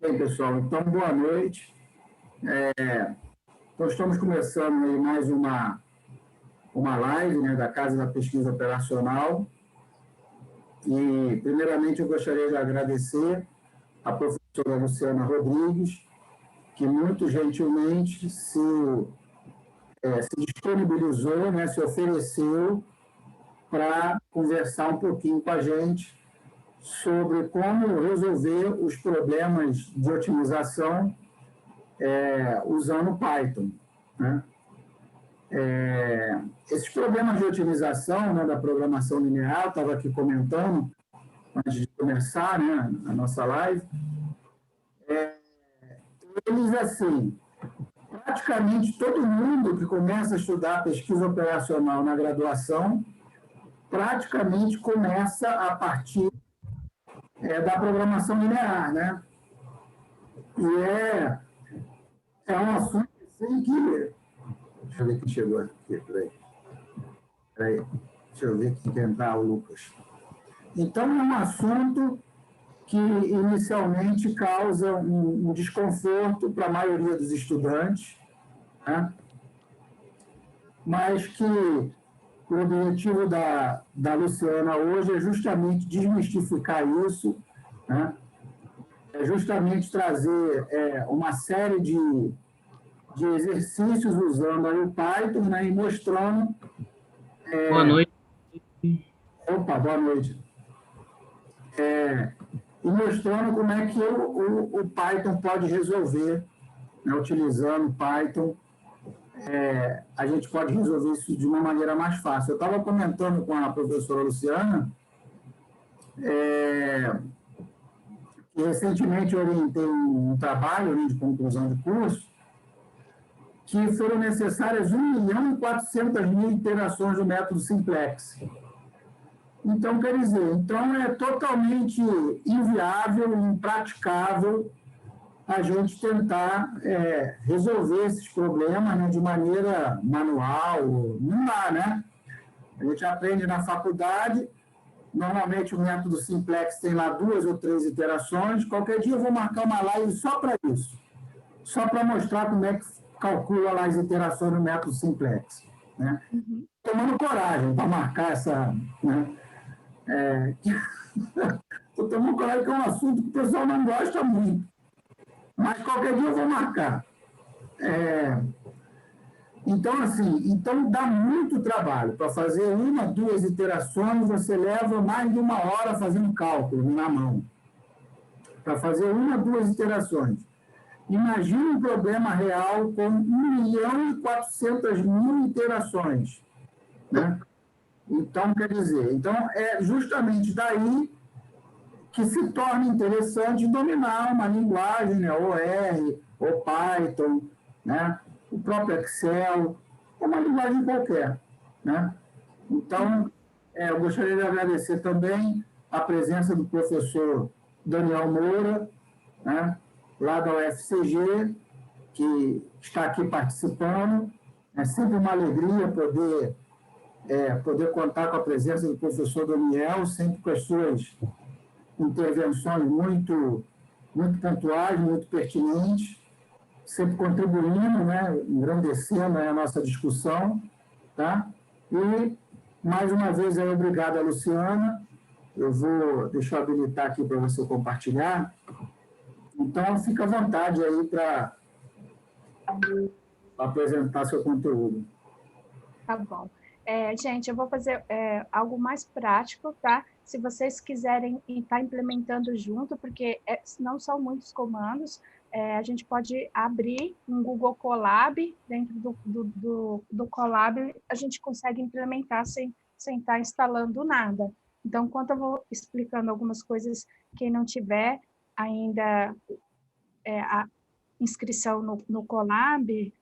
Bem, pessoal, então boa noite. Nós estamos começando aí mais uma live, né, da Casa da Pesquisa Operacional. E, primeiramente, eu gostaria de agradecer à professora Luciana Rodrigues, que muito gentilmente se disponibilizou, né, se ofereceu para conversar um pouquinho com a gente sobre como resolver os problemas de otimização usando Python, né? Esses problemas de otimização, né, da programação linear, eu estava aqui comentando antes de começar, né, a nossa live, eles, assim, praticamente todo mundo que começa a estudar pesquisa operacional na graduação, praticamente começa a partir da programação linear, né? E é um assunto assim que... Deixa eu ver quem chegou aqui, peraí. Deixa eu ver quem quer entrar, o Lucas. Então, é um assunto que inicialmente causa um desconforto para a maioria dos estudantes, né? Mas que o objetivo da Luciana hoje é justamente desmistificar isso, né? É justamente trazer uma série de exercícios usando aí o Python, né? E mostrando... Boa noite. Opa, boa noite. E mostrando como é que o Python pode resolver, né? Utilizando o Python, a gente pode resolver isso de uma maneira mais fácil. Eu estava comentando com a professora Luciana, que recentemente eu orientei um trabalho, né, de conclusão de curso, que foram necessárias 1.400.000 iterações do método simplex. Então, quer dizer, é totalmente inviável, impraticável a gente tentar resolver esses problemas, né, de maneira manual. Não dá, né? A gente aprende na faculdade, normalmente o método simplex tem lá 2 ou 3 iterações. Qualquer dia eu vou marcar uma live só para isso, só para mostrar como é que calcula lá as iterações do método simplex, né? Tomando coragem para marcar essa... Né? Estou tomando coragem, que é um assunto que o pessoal não gosta muito. Mas qualquer dia eu vou marcar. Então dá muito trabalho. Para fazer 1, 2 iterações, você leva mais de 1 hora fazendo cálculo na mão. Para fazer 1, 2 iterações. Imagine um problema real com 1.400.000 iterações, né? Então, quer dizer, é justamente daí que se torna interessante dominar uma linguagem, né? Ou R, ou Python, né? O próprio Excel, ou uma linguagem qualquer, né? Então, eu gostaria de agradecer também a presença do professor Daniel Moura, né? Lá da UFCG, que está aqui participando. É sempre uma alegria poder contar com a presença do professor Daniel, sempre com as suas intervenções muito pontuais, muito pertinentes, sempre contribuindo, né, engrandecendo a nossa discussão, tá? E, mais uma vez, obrigado a Luciana. Deixa eu habilitar aqui para você compartilhar. Então, fica à vontade aí para apresentar seu conteúdo. Tá bom. Gente, eu vou fazer algo mais prático, tá? Se vocês quiserem estar implementando junto, porque não são muitos comandos, a gente pode abrir um Google Colab, dentro do Colab a gente consegue implementar sem estar instalando nada. Então, enquanto eu vou explicando algumas coisas, quem não tiver ainda a inscrição no Colab,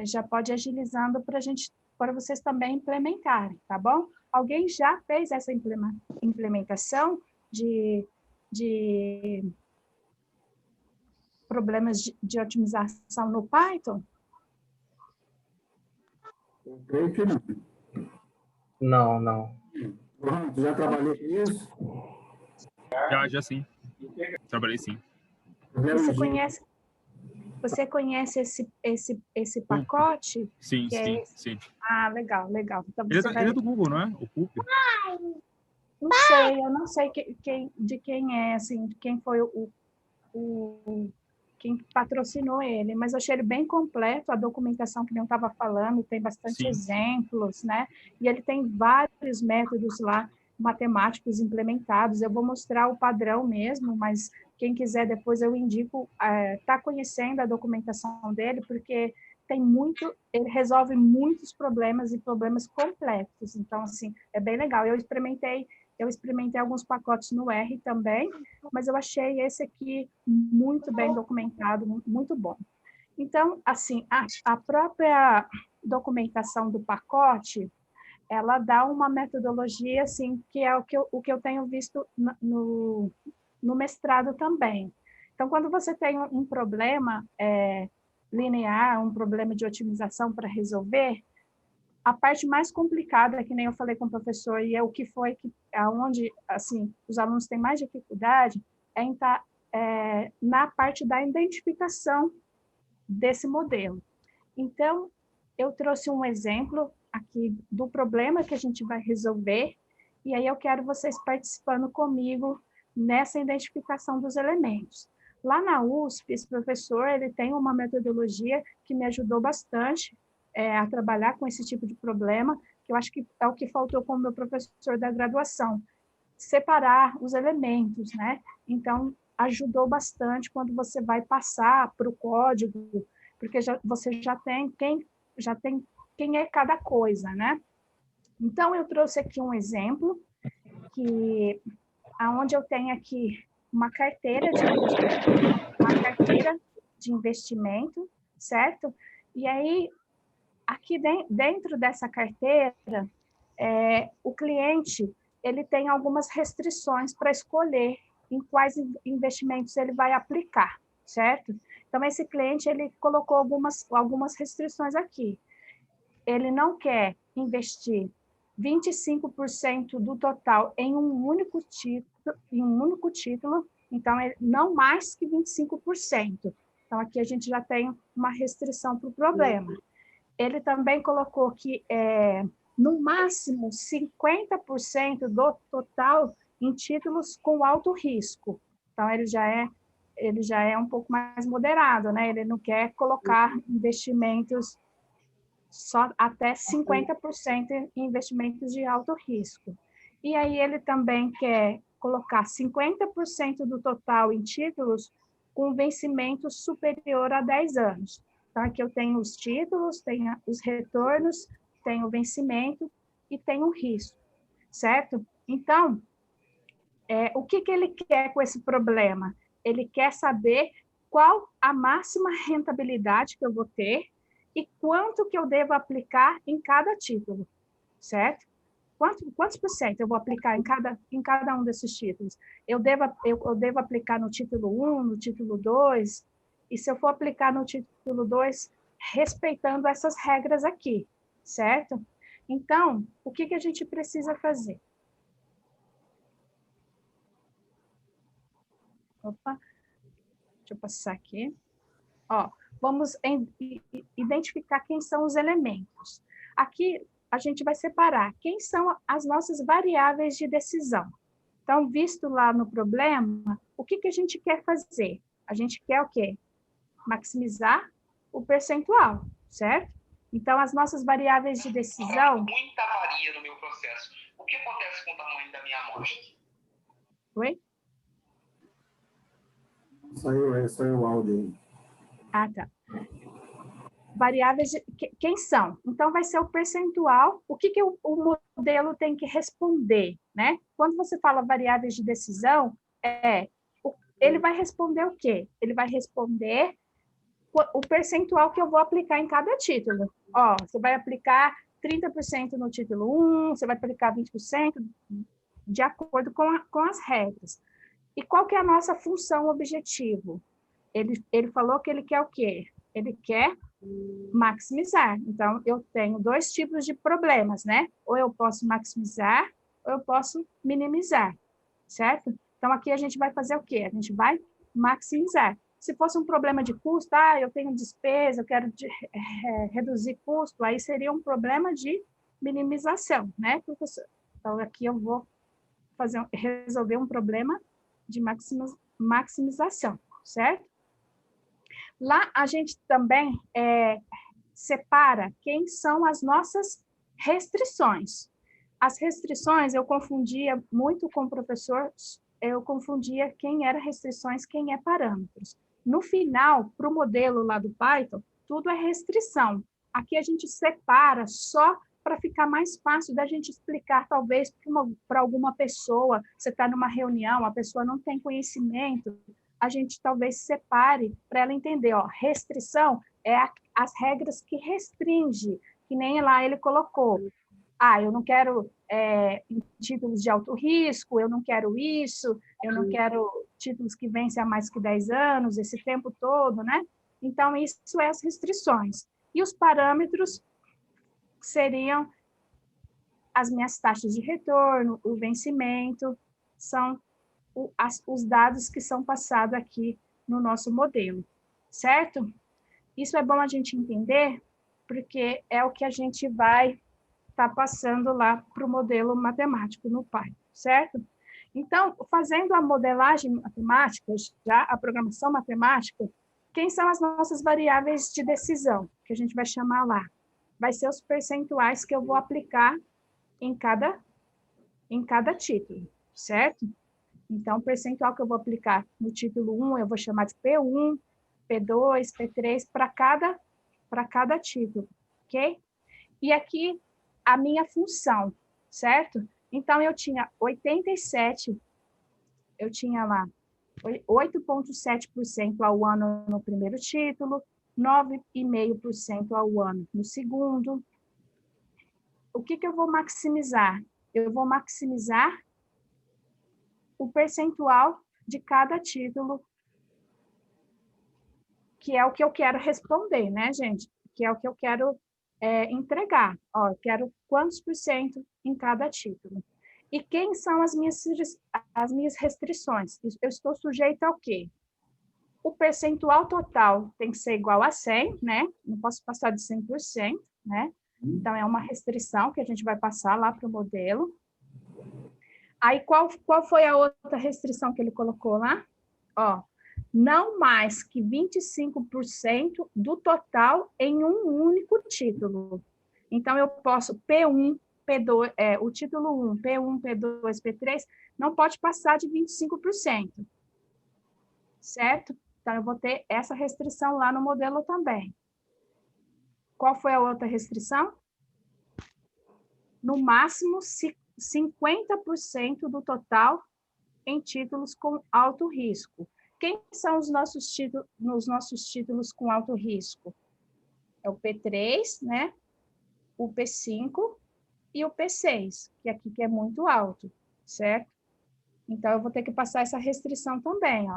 já pode ir agilizando para vocês também implementarem, tá bom? Alguém já fez essa implementação de problemas de otimização no Python? Eu creio que não. Não. Já trabalhei com isso? Já sim. Trabalhei sim. Você conhece esse pacote? Sim, sim, sim. Ah, legal. Então, ele é do Google, não é? O Coop? Não sei, eu não sei de quem é, assim, de quem foi quem patrocinou ele, mas eu achei ele bem completo, a documentação que eu estava falando, tem bastante exemplos, né? E ele tem vários métodos lá, matemáticos implementados. Eu vou mostrar o padrão mesmo, mas quem quiser depois eu indico, tá conhecendo a documentação dele, porque ele resolve muitos problemas e problemas complexos. Então, assim, é bem legal. Eu experimentei alguns pacotes no R também, mas eu achei esse aqui muito bem documentado, muito bom. Então, assim, a própria documentação do pacote, ela dá uma metodologia, assim, que é o que eu tenho visto no mestrado também. Então, quando você tem um problema linear, um problema de otimização para resolver, a parte mais complicada, que nem eu falei com o professor, e é o que foi aonde assim os alunos têm mais dificuldade, na parte da identificação desse modelo. Então, eu trouxe um exemplo aqui do problema que a gente vai resolver, e aí eu quero vocês participando comigo nessa identificação dos elementos. Lá na USP, esse professor ele tem uma metodologia que me ajudou bastante a trabalhar com esse tipo de problema, que eu acho que é o que faltou com o meu professor da graduação, separar os elementos, né? Então, ajudou bastante quando você vai passar para o código, porque você já tem quem é cada coisa, né? Então, eu trouxe aqui um exemplo, aonde eu tenho aqui uma carteira de investimento, certo? E aí, aqui dentro dessa carteira, o cliente ele tem algumas restrições para escolher em quais investimentos ele vai aplicar, certo? Então, esse cliente ele colocou algumas restrições aqui. Ele não quer investir 25% do total em um único título, então, não mais que 25%. Então, aqui a gente já tem uma restrição para o problema. Ele também colocou que, no máximo, 50% do total em títulos com alto risco. Então, ele já é um pouco mais moderado, né? Ele não quer colocar investimentos só até 50% em investimentos de alto risco. E aí ele também quer colocar 50% do total em títulos com vencimento superior a 10 anos. Então, aqui eu tenho os títulos, tenho os retornos, tenho o vencimento e tenho o risco, certo? Então, o que ele quer com esse problema? Ele quer saber qual a máxima rentabilidade que eu vou ter e quanto que eu devo aplicar em cada título, certo? Quantos por cento eu vou aplicar em cada um desses títulos? Eu devo aplicar no título 1, no título 2, e se eu for aplicar no título 2, respeitando essas regras aqui, certo? Então, o que a gente precisa fazer? Opa, deixa eu passar aqui. Ó, vamos identificar quem são os elementos. Aqui, a gente vai separar quem são as nossas variáveis de decisão. Então, visto lá no problema, o que a gente quer fazer? A gente quer o quê? Maximizar o percentual, certo? Então, as nossas variáveis de decisão... Muita varia no meu processo. O que acontece com o tamanho da minha amostra? Oi? Saiu o áudio aí. Ah, tá. Variáveis, quem são? Então, vai ser o percentual, o que o modelo tem que responder, né? Quando você fala variáveis de decisão, ele vai responder o quê? Ele vai responder o percentual que eu vou aplicar em cada título. Ó, você vai aplicar 30% no título 1, você vai aplicar 20%, de acordo com as regras. E qual que é a nossa função objetivo? Ele falou que ele quer o quê? Ele quer maximizar. Então, eu tenho dois tipos de problemas, né? Ou eu posso maximizar, ou eu posso minimizar, certo? Então, aqui a gente vai fazer o quê? A gente vai maximizar. Se fosse um problema de custo, eu tenho despesa, eu quero reduzir custo, aí seria um problema de minimização, né, professor? Então, aqui eu vou resolver um problema de maximização, certo? Lá a gente também separa quem são as nossas restrições. As restrições, eu confundia muito com o professor, eu confundia quem era restrições, quem é parâmetros. No final, para o modelo lá do Python, tudo é restrição. Aqui a gente separa só para ficar mais fácil da gente explicar, talvez, para alguma pessoa, você está numa reunião, a pessoa não tem conhecimento, a gente talvez separe para ela entender, restrição é as regras que restringe, que nem lá ele colocou. Eu não quero títulos de alto risco, eu não quero isso, eu não quero títulos que vencem há mais que 10 anos, esse tempo todo, né? Então, isso é as restrições. E os parâmetros seriam as minhas taxas de retorno, o vencimento, são os dados que são passados aqui no nosso modelo, certo? Isso é bom a gente entender, porque é o que a gente vai estar passando lá para o modelo matemático no Python, certo? Então, fazendo a modelagem matemática, já a programação matemática, quem são as nossas variáveis de decisão, que a gente vai chamar lá? Vai ser os percentuais que eu vou aplicar em cada título, certo? Então, o percentual que eu vou aplicar no título 1, eu vou chamar de P1, P2, P3, para cada título, ok? E aqui, a minha função, certo? Então, eu tinha 87, eu tinha lá 8,7% ao ano no primeiro título, 9,5% ao ano no segundo. O que eu vou maximizar? Eu vou maximizar o percentual de cada título, que é o que eu quero responder, né, gente? Que é o que eu quero entregar. Eu quero quantos por cento em cada título. E quem são as minhas restrições? Eu estou sujeita ao quê? O percentual total tem que ser igual a 100, né? Não posso passar de 100%, né? Então, é uma restrição que a gente vai passar lá para o modelo. Aí, qual foi a outra restrição que ele colocou lá? Não mais que 25% do total em um único título. Então, eu posso P1, P2, o título 1, P1, P2, P3, não pode passar de 25%. Certo? Então, eu vou ter essa restrição lá no modelo também. Qual foi a outra restrição? No máximo, 50% do total em títulos com alto risco. Quem são os nossos títulos com alto risco? É o P3, né? O P5 e o P6, que aqui que é muito alto, certo? Então, eu vou ter que passar essa restrição também,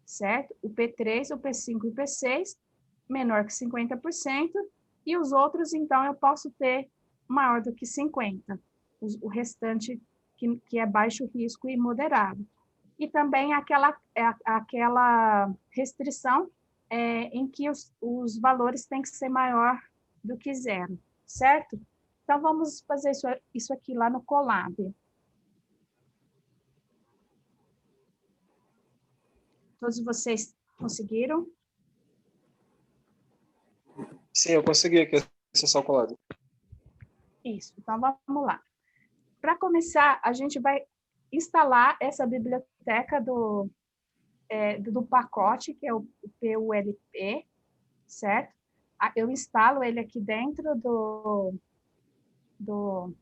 certo? O P3, o P5 e o P6, menor que 50%, e os outros, então, eu posso ter maior do que 50%. O restante que é baixo risco e moderado. E também aquela restrição em que os valores têm que ser maior do que 0, certo? Então, vamos fazer isso aqui lá no Colab. Todos vocês conseguiram? Sim, eu consegui aqui acessar o Colab. Isso, então vamos lá. Para começar, a gente vai instalar essa biblioteca do pacote, que é o PULP, certo? Eu instalo ele aqui dentro do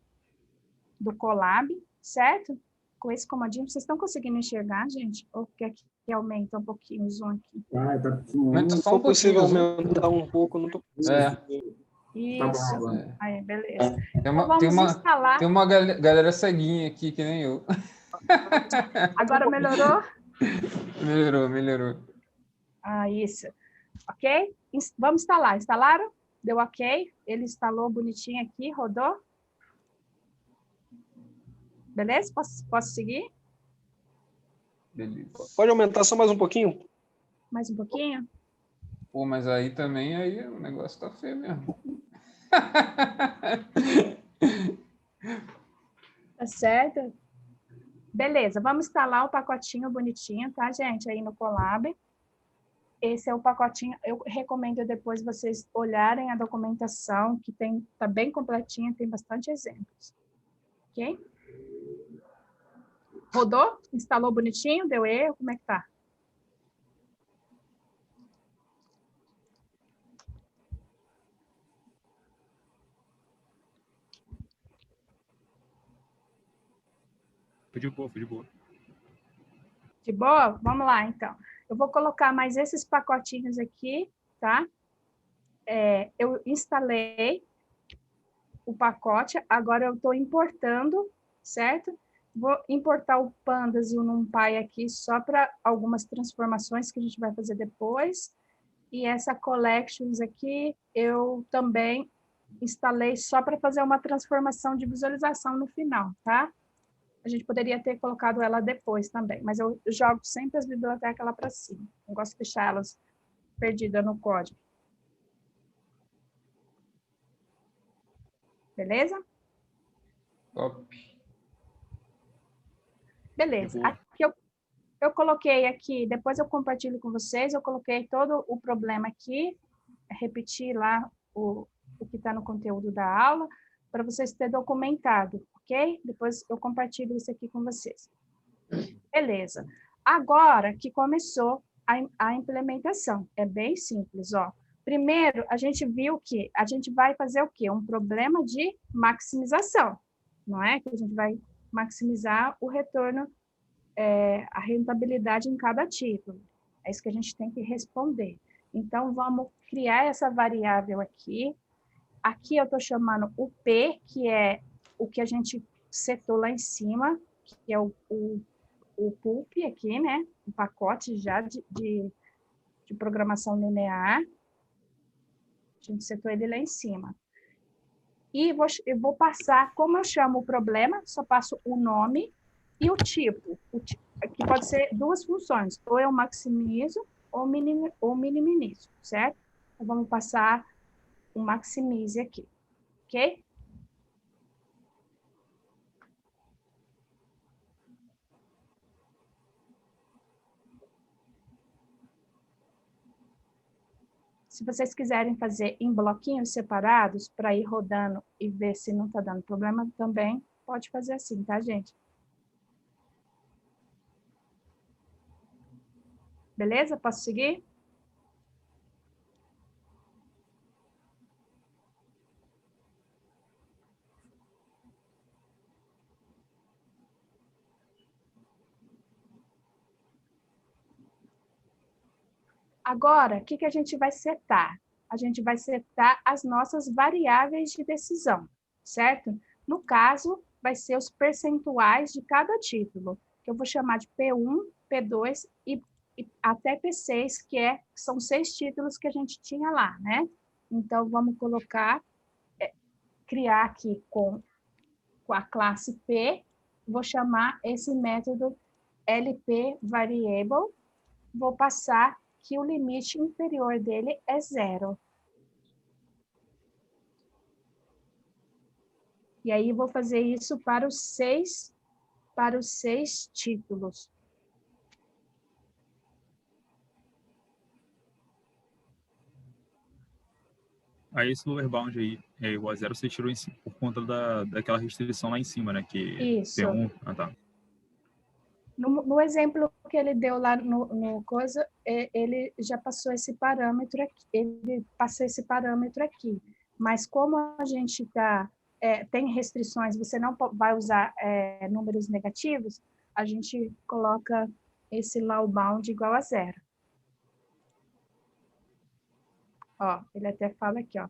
Colab, certo? Com esse comandinho, vocês estão conseguindo enxergar, gente? Ou quer que aumente um pouquinho o zoom aqui? Aumenta só um pouquinho, aumentar um pouco, não estou conseguindo. Isso. Tá bom, aí, beleza. Tem uma galera ceguinha aqui, que nem eu. Agora melhorou? Melhorou. Isso. Ok? Vamos instalar. Instalaram? Deu ok? Ele instalou bonitinho aqui, rodou. Beleza? Posso seguir? Beleza. Pode aumentar só mais um pouquinho? Mais um pouquinho? Pô, mas aí também aí o negócio tá feio mesmo. Tá certo? Beleza, vamos instalar o pacotinho bonitinho, tá, gente? Aí no Colab. Esse é o pacotinho. Eu recomendo depois vocês olharem a documentação, que tá bem completinha, tem bastante exemplos. Ok? Rodou? Instalou bonitinho? Deu erro? Como é que tá? Foi de boa, foi de boa. De boa? Vamos lá, então. Eu vou colocar mais esses pacotinhos aqui, tá? Eu instalei o pacote, agora eu estou importando, certo? Vou importar o Pandas e o NumPy aqui só para algumas transformações que a gente vai fazer depois. E essa Collections aqui, eu também instalei só para fazer uma transformação de visualização no final, tá? A gente poderia ter colocado ela depois também, mas eu jogo sempre as bibliotecas lá para cima. Eu gosto de deixar elas perdidas no código. Beleza? Top. Beleza. Aqui eu coloquei aqui, depois eu compartilho com vocês, eu coloquei todo o problema aqui, repetir lá o que está no conteúdo da aula, para vocês terem documentado, ok? Depois eu compartilho isso aqui com vocês. Beleza. Agora que começou a implementação, é bem simples, ó. Primeiro, a gente viu que a gente vai fazer o quê? Um problema de maximização, não é? Que a gente vai maximizar o retorno, a rentabilidade em cada título. É isso que a gente tem que responder. Então, vamos criar essa variável aqui. Aqui eu estou chamando o P, que é o que a gente setou lá em cima, que é o pulp aqui, né? Um pacote já de programação linear. A gente setou ele lá em cima. E eu vou passar, como eu chamo o problema, só passo o nome e o tipo, que pode ser duas funções, ou eu maximizo ou minimizo, certo? Então, vamos passar o maximize aqui, ok? Se vocês quiserem fazer em bloquinhos separados, para ir rodando e ver se não está dando problema, também pode fazer assim, tá, gente? Beleza? Posso seguir? Agora, o que a gente vai setar? A gente vai setar as nossas variáveis de decisão, certo? No caso, vai ser os percentuais de cada título, que eu vou chamar de P1, P2 e até P6, que são 6 títulos que a gente tinha lá, né? Então, vamos colocar, criar aqui com a classe P, vou chamar esse método LP Variable, vou passar que o limite inferior dele é 0. E aí, vou fazer isso para os 6 títulos. Aí esse lower bound aí, o A0 você tirou por conta daquela restrição lá em cima, né? Que Isso. P1, tá. No exemplo que ele deu lá no coisa, ele já passou esse parâmetro aqui, ele passou esse parâmetro aqui. Mas como a gente tem restrições, você não vai usar números negativos, a gente coloca esse low bound igual a 0. Ó, ele até fala aqui, ó.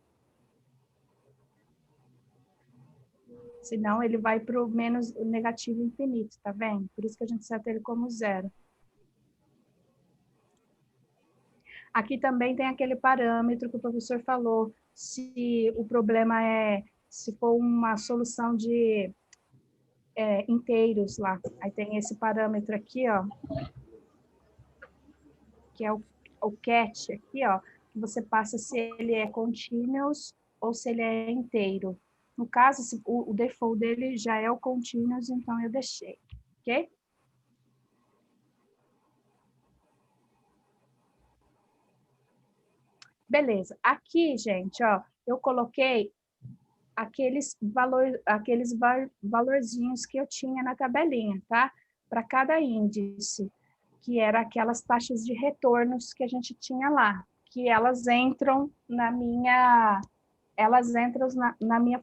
Senão ele vai para o menos o negativo infinito, tá vendo? Por isso que a gente seta ele como 0. Aqui também tem aquele parâmetro que o professor falou, se o problema se for uma solução de inteiros lá. Aí tem esse parâmetro aqui, ó, que é o catch aqui, ó, que você passa se ele é continuous ou se ele é inteiro. No caso, o default dele já é o continuous, então eu deixei, ok? Beleza. Aqui, gente, ó, eu coloquei aqueles valorzinhos que eu tinha na tabelinha, tá? Para cada índice, que era aquelas taxas de retornos que a gente tinha lá, que elas entram na minha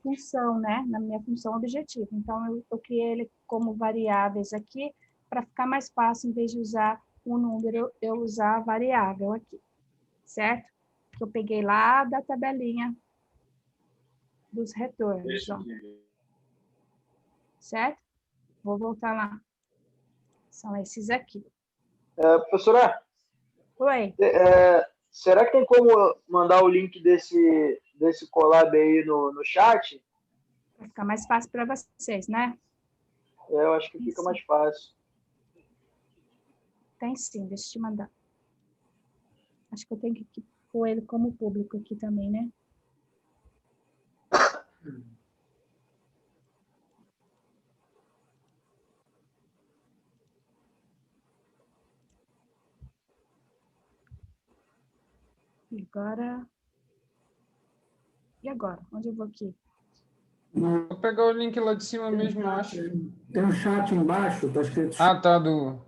função, né? Na minha função objetiva. Então, eu criei ele como variáveis aqui, para ficar mais fácil, em vez de usar o número, eu usar a variável aqui, certo? Que eu peguei lá da tabelinha dos retornos, ó. Certo? Vou voltar lá. São esses aqui. Professora? Oi. Será que tem como mandar o link desse collab aí no chat? Vai ficar mais fácil para vocês, né? Eu acho que fica mais fácil. Tem sim, deixa eu te mandar. Acho que eu tenho que pôr ele como público aqui também, né? E agora? Onde eu vou aqui? Vou pegar o link lá de cima mesmo, eu acho. Tem um chat embaixo, tá escrito... Ah, tá, do...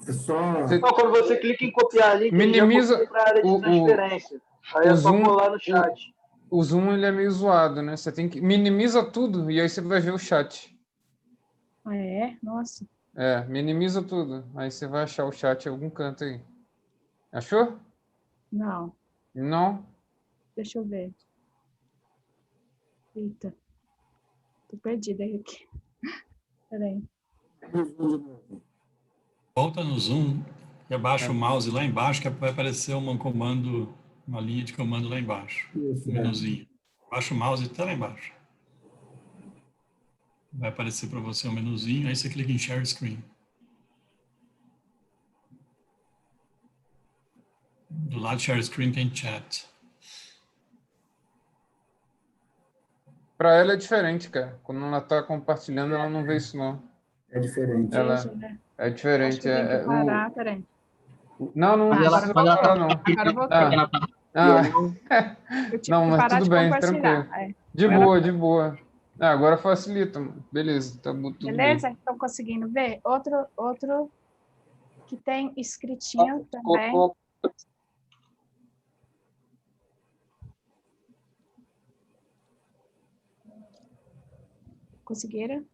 É só... Então, quando você clica em copiar link, minimiza ele já para a área de transferência. Aí é só colar no chat. O Zoom, ele é meio zoado, né? Você tem que... Minimiza tudo e aí você vai ver o chat. Ah, é? Nossa. Minimiza tudo. Aí você vai achar o chat em algum canto aí. Achou? Não. Não? Deixa eu ver. Eita. Tô perdida aqui. Peraí. Volta no Zoom e abaixa o mouse lá embaixo, que vai aparecer uma linha de comando lá embaixo. Isso, um menuzinho. Abaixa o mouse até lá embaixo. Vai aparecer para você um menuzinho, aí você clica em Share Screen. Do lado de Share Screen tem Chat. Para ela é diferente, cara. Quando ela tá compartilhando, ela não vê isso, não. É diferente. É diferente. Acho que eu tenho que parar, peraí. Não precisa parar, não. Agora eu voltei. Não, mas tudo bem, tranquilo. De boa. Agora facilita, mano. Beleza, tá tudo Beleza? bem. Estão conseguindo ver? Outro que tem escritinho também. Conseguiram?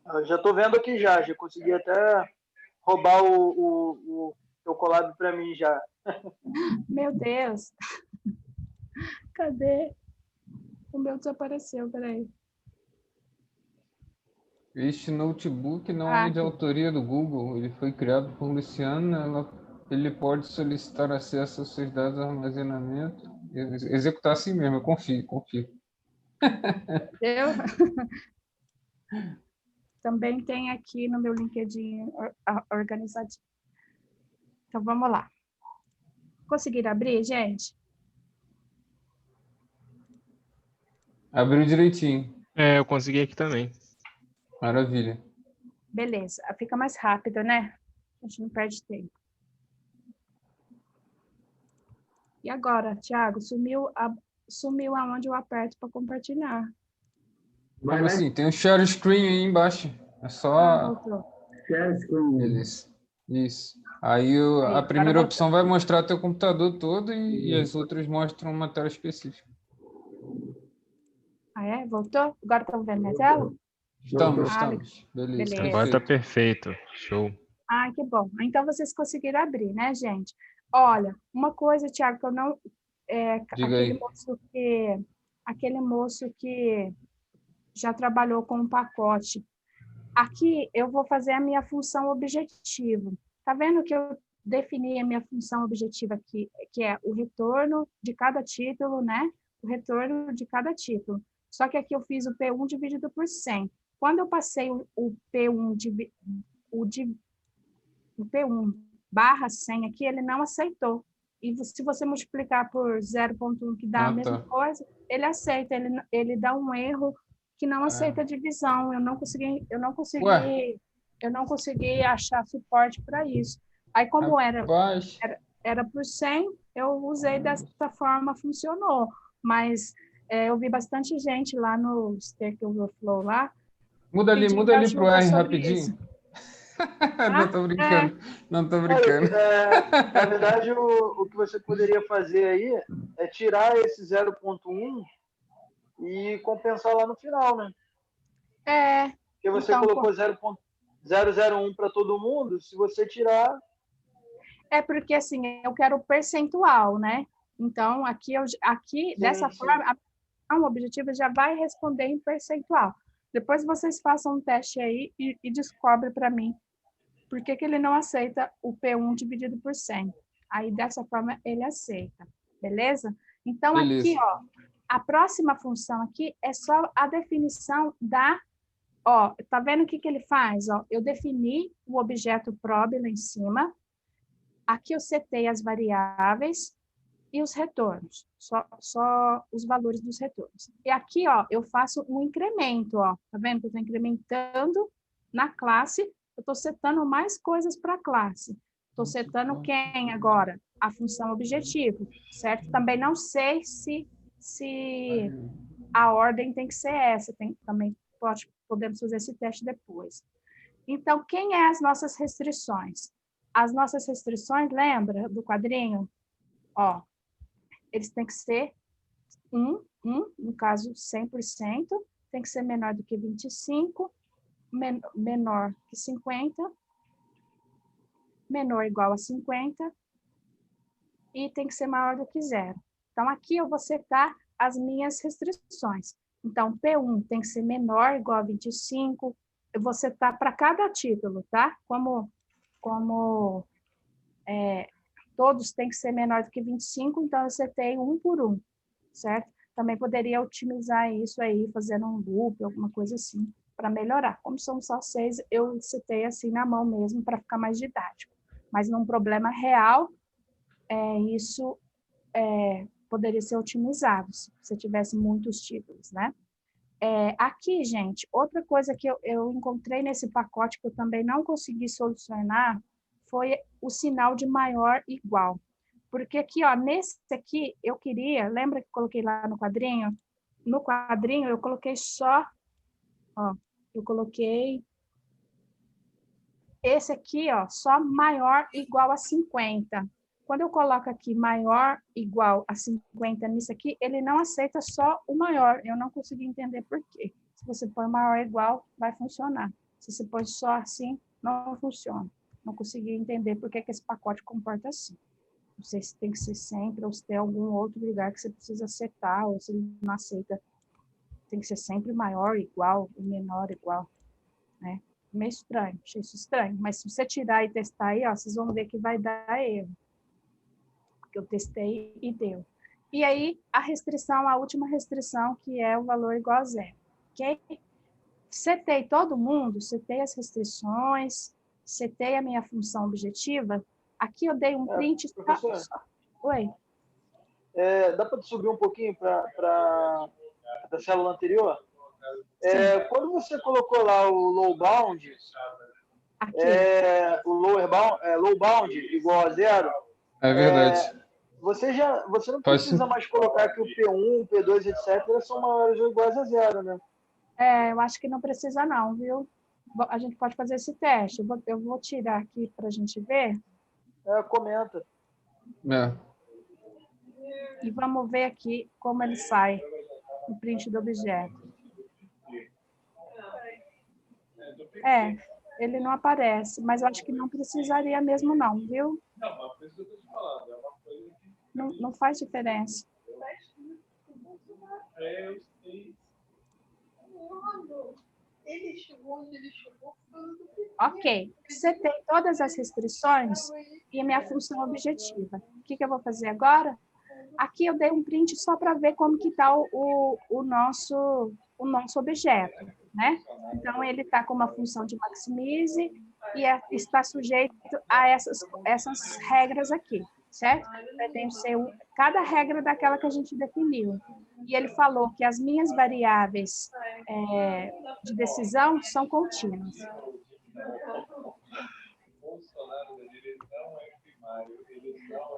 Eu já estou vendo aqui já consegui até roubar o teu collab para mim já. Meu Deus! Cadê? O meu desapareceu, peraí. Este notebook não é de autoria do Google. Ele foi criado por Luciano. Ele pode solicitar acesso aos seus dados de armazenamento. Executar assim mesmo, eu confio. Eu? Também tem aqui no meu LinkedIn organizadinho. Então, vamos lá. Conseguiram abrir, gente? Abriu direitinho. Eu consegui aqui também. Maravilha. Beleza. Fica mais rápido, né? A gente não perde tempo. E agora, Thiago, sumiu aonde eu aperto para compartilhar. Como assim? Tem um share screen aí embaixo. É só... Share screen. Beleza. Isso. Aí a primeira opção vai mostrar teu computador todo e as outras mostram uma tela específica. Ah, é? Voltou? Agora estão vendo minha tela? Estamos. Beleza. Agora tá perfeito. Show. Ah, que bom. Então, vocês conseguiram abrir, né, gente? Olha, uma coisa, Thiago, que eu não... aquele moço que já trabalhou com um pacote. Aqui, eu vou fazer a minha função objetivo. Tá vendo que eu defini a minha função objetiva aqui, que é o retorno de cada título, né? O retorno de cada título. Só que aqui eu fiz o P1 dividido por 100. Quando eu passei o P1 o P1 barra 100 aqui, ele não aceitou. E se você multiplicar por 0,1, que dá a mesma coisa, ele aceita, ele dá um erro que não aceita a divisão. Eu não consegui achar suporte para isso. Aí, como era por 100, eu usei dessa forma, funcionou. Mas eu vi bastante gente lá no Stack Overflow lá. Muda ali para o R rapidinho. Não tô brincando. Não tô brincando. Na verdade, o que você poderia fazer aí é tirar esse 0,1 e compensar lá no final, né? Porque você colocou 0,001 para todo mundo, se você tirar... É porque, assim, eu quero percentual, né? Então, aqui dessa forma, o objetivo já vai responder em percentual. Depois vocês façam um teste aí e descobrem para mim por que ele não aceita o P1 dividido por 100. Aí, dessa forma, ele aceita. Beleza? Então, beleza. Aqui, ó, a próxima função aqui é só a definição da... Ó, tá vendo o que ele faz? Ó, eu defini o objeto probe lá em cima. Aqui eu setei as variáveis e os retornos. Só os valores dos retornos. E aqui, ó, eu faço um incremento, ó. Tá vendo que eu estou incrementando na classe. Eu estou setando mais coisas para a classe. Estou setando quem agora? A função objetivo, certo? Também não sei se a ordem tem que ser essa. Também podemos fazer esse teste depois. Então, quem é as nossas restrições? As nossas restrições, lembra do quadrinho? Ó, eles têm que ser no caso, 100%, tem que ser menor do que 25%, menor que 50, menor ou igual a 50, e tem que ser maior do que 0. Então, aqui eu vou setar as minhas restrições. Então, P1 tem que ser menor ou igual a 25, eu vou setar para cada título, tá? Como todos têm que ser menor do que 25, então eu setei 1 por 1, certo? Também poderia otimizar isso aí, fazendo um loop, alguma coisa assim, para melhorar. Como são só 6, eu setei assim na mão mesmo, para ficar mais didático. Mas num problema real, isso poderia ser otimizado, se você tivesse muitos títulos, né? Aqui, gente, outra coisa que eu encontrei nesse pacote que eu também não consegui solucionar foi o sinal de maior e igual. Porque aqui, ó, nesse aqui, eu queria, lembra que eu coloquei lá no quadrinho? No quadrinho, eu coloquei só, ó, eu coloquei esse aqui, ó, só maior igual a 50. Quando eu coloco aqui maior igual a 50 nisso aqui, ele não aceita só o maior. Eu não consegui entender por quê. Se você põe maior igual, vai funcionar. Se você põe só assim, não funciona. Não consegui entender por que esse pacote comporta assim. Não sei se tem que ser sempre, ou se tem algum outro lugar que você precisa acertar, ou se ele não aceita. Tem que ser sempre maior igual, ou menor igual, né? Meio estranho, achei isso estranho. Mas se você tirar e testar aí, ó, vocês vão ver que vai dar erro. Eu testei e deu. E aí, a última restrição, que é o valor igual a 0. Ok? Setei todo mundo, setei as restrições, setei a minha função objetiva. Aqui eu dei um print. Oi? Dá para subir um pouquinho para a célula anterior? Quando você colocou lá o low bound, o low bound igual a 0, é verdade. Você não precisa mais colocar que o P1, o P2, etc. são maiores ou iguais a 0, né? Eu acho que não precisa não, viu? A gente pode fazer esse teste. Eu vou tirar aqui para a gente ver. Comenta. E vamos ver aqui como ele sai no print do objeto. Ele não aparece, mas eu acho que não precisaria mesmo não, viu? Não faz diferença. Ok, setei todas as restrições e a minha função objetiva. O que eu vou fazer agora? Aqui eu dei um print só para ver como que está o nosso objeto, né? Então, ele está com uma função de maximize e está sujeito a essas regras aqui, certo? Tem que ser cada regra daquela que a gente definiu. E ele falou que as minhas variáveis de decisão são contínuas.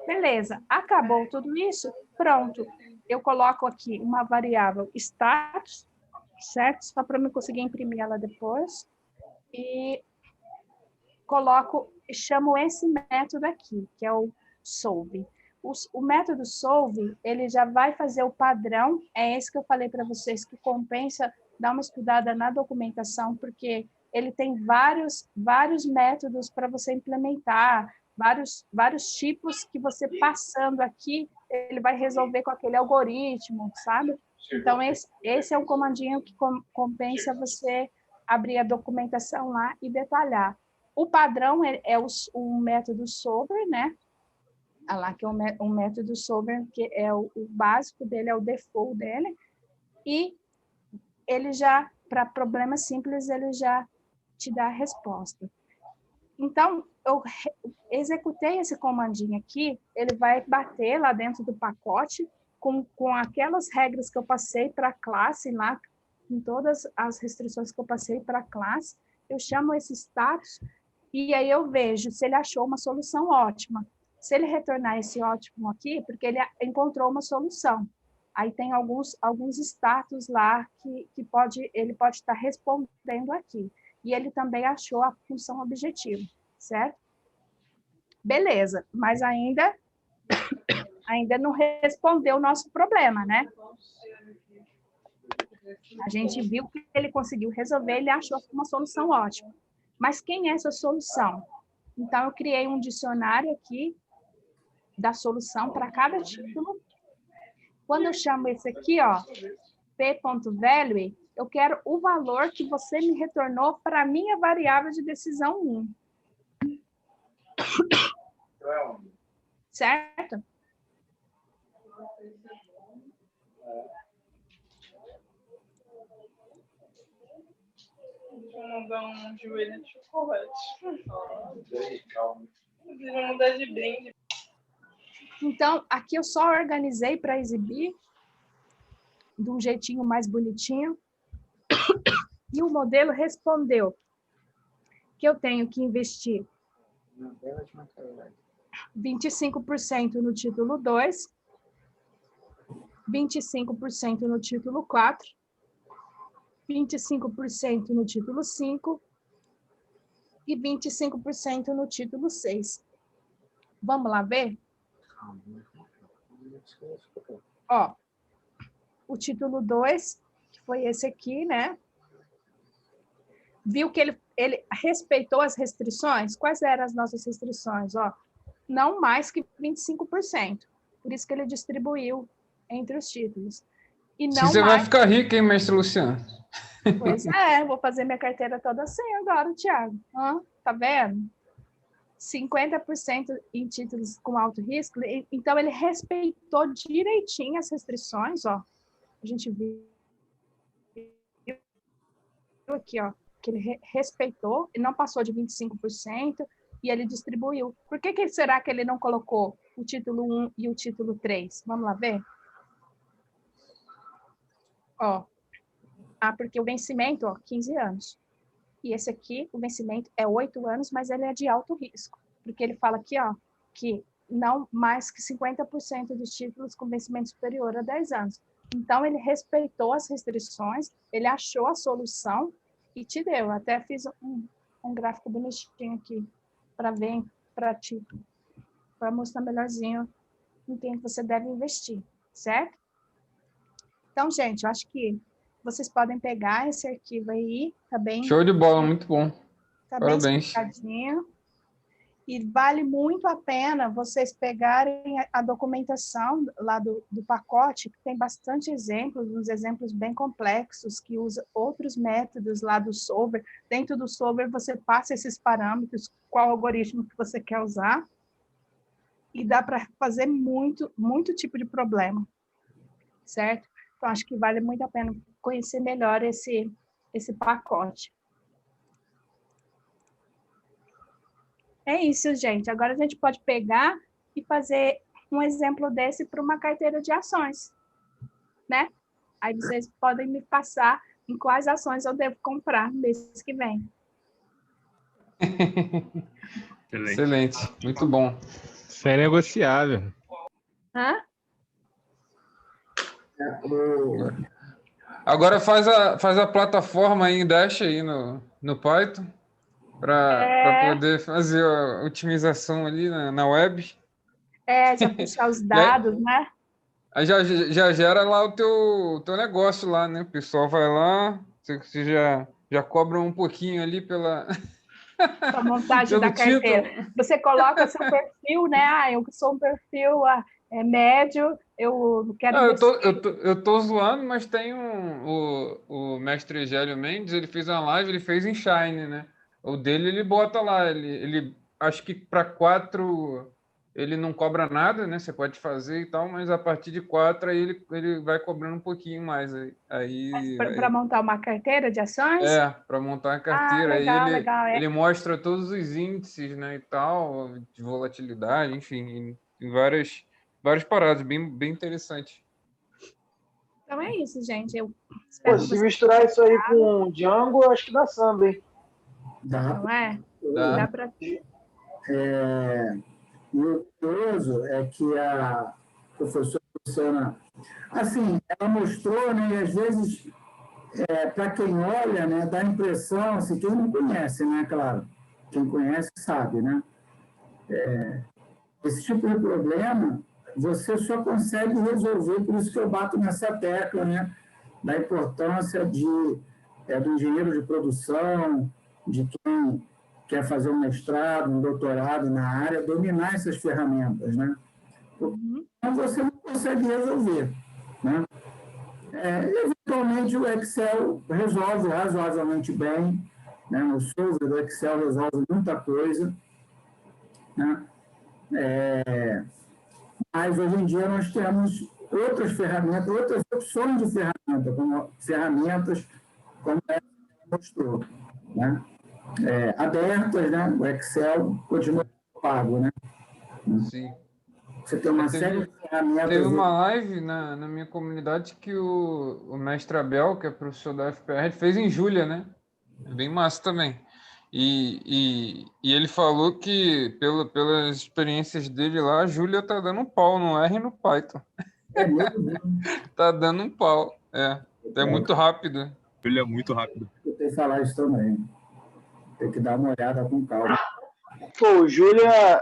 Beleza, acabou tudo isso? Pronto. Eu coloco aqui uma variável status, certo? Só para eu conseguir imprimir ela depois. E chamo esse método aqui, que é o solve. O método solve, ele já vai fazer o padrão, é esse que eu falei para vocês, que compensa dar uma estudada na documentação, porque ele tem vários métodos para você implementar, vários tipos que você passando aqui, ele vai resolver com aquele algoritmo, sabe? Então, esse é um comandinho que compensa você abrir a documentação lá e detalhar. O padrão é o método solver, né? Lá que é o método solver, que é o básico dele, é o default dele. E ele já, para problemas simples, ele já te dá a resposta. Então, eu executei esse comandinho aqui, ele vai bater lá dentro do pacote com aquelas regras que eu passei para a classe lá, com todas as restrições que eu passei para a classe, eu chamo esse status e aí eu vejo se ele achou uma solução ótima. Se ele retornar esse ótimo aqui, porque ele encontrou uma solução. Aí tem alguns status lá que ele pode estar respondendo aqui. E ele também achou a função objetivo, certo? Beleza, mas ainda não respondeu o nosso problema, né? A gente viu que ele conseguiu resolver, ele achou uma solução ótima. Mas quem é essa solução? Então, eu criei um dicionário aqui da solução para cada título. Quando eu chamo esse aqui, ó, p.value, eu quero o valor que você me retornou para a minha variável de decisão 1. Certo? Vou mandar um joelho de chocolate. Vou mandar de brinde. Então, aqui eu só organizei para exibir de um jeitinho mais bonitinho. E o modelo respondeu que eu tenho que investir 25% no título 2, 25% no título 4, 25% no título 5 e 25% no título 6. Vamos lá ver? Ó, o título 2, que foi esse aqui, né? Viu que ele respeitou as restrições? Quais eram as nossas restrições? Ó, não mais que 25%. Por isso que ele distribuiu entre os títulos. E não você mais... vai ficar rico, hein, mestre Luciano? Pois é, vou fazer minha carteira toda assim agora, Thiago. Tá vendo? 50% em títulos com alto risco. Então, ele respeitou direitinho as restrições, ó. A gente viu aqui, ó, que ele respeitou e não passou de 25%, e ele distribuiu. Por que será que ele não colocou o título 1 e o título 3? Vamos lá ver? Ó, porque o vencimento, ó, 15 anos. E esse aqui, o vencimento é 8 anos, mas ele é de alto risco. Porque ele fala aqui, ó, que não mais que 50% dos títulos com vencimento superior a 10 anos. Então, ele respeitou as restrições, ele achou a solução e te deu. Até fiz um gráfico bonitinho aqui para ver, para mostrar melhorzinho em quem você deve investir, certo? Então, gente, eu acho que vocês podem pegar esse arquivo aí, tá bem? Show de bola, muito bom. Tá Parabéns. bem explicadinho. E vale muito a pena vocês pegarem a documentação lá do pacote, que tem bastante exemplos, uns exemplos bem complexos, que usa outros métodos lá do solver. Dentro do solver, você passa esses parâmetros, qual algoritmo que você quer usar. e dá para fazer muito tipo de problema, certo? Então, acho que vale muito a pena conhecer melhor esse pacote. É isso, gente. Agora a gente pode pegar e fazer um exemplo desse para uma carteira de ações, né? Aí vocês podem me passar em quais ações eu devo comprar mês que vem. Excelente, muito bom. Isso é negociável. Hã? Agora faz a plataforma aí, Dash aí no Python, para poder fazer a otimização ali na web. Já puxar os dados, né? Aí já gera lá o teu negócio lá, né? O pessoal vai lá, você já cobra um pouquinho ali pela a montagem da carteira. Título. Você coloca seu perfil, né? Eu sou um perfil médio, eu quero... Eu tô zoando, mas tem o mestre Egélio Mendes, ele fez uma live, ele fez em Shine, né? O dele ele bota lá, ele acho que para 4 ele não cobra nada, né? Você pode fazer e tal, mas a partir de 4 aí ele vai cobrando um pouquinho mais. Para montar uma carteira de ações? Para montar a carteira. Legal, aí legal, ele mostra todos os índices, né, e tal, de volatilidade, enfim, em várias paradas, bem interessante. Então é isso, gente. Se misturar isso aí com Django, eu acho que dá samba, hein? Não é? Dá para... E o curioso é que a professora Luciana, assim, ela mostrou, né, e às vezes, para quem olha, né, dá a impressão, assim, quem não conhece, né, claro, quem conhece sabe, né, esse tipo de problema você só consegue resolver, por isso que eu bato nessa tecla, né, da importância do engenheiro de produção, de quem quer fazer um mestrado, um doutorado na área, dominar essas ferramentas, né? Então, você não consegue resolver, né? Eventualmente, o Excel resolve razoavelmente bem, né? No solver do Excel resolve muita coisa, né? Mas, hoje em dia, nós temos outras ferramentas, outras opções de ferramentas como essa que mostrou, né? Abertas, né? O Excel continua pago, né? Sim. Você tem uma série de ferramentas... Teve uma live na minha comunidade que o mestre Abel, que é professor da FPR, fez em Julia, né? Bem massa também. E ele falou que, pelas experiências dele lá, a Julia tá dando um pau no R e no Python. É mesmo? Tá dando um pau. É muito rápido. Julia é muito rápido. Eu tenho que falar isso também. Tem que dar uma olhada com calma. Pô, o Julia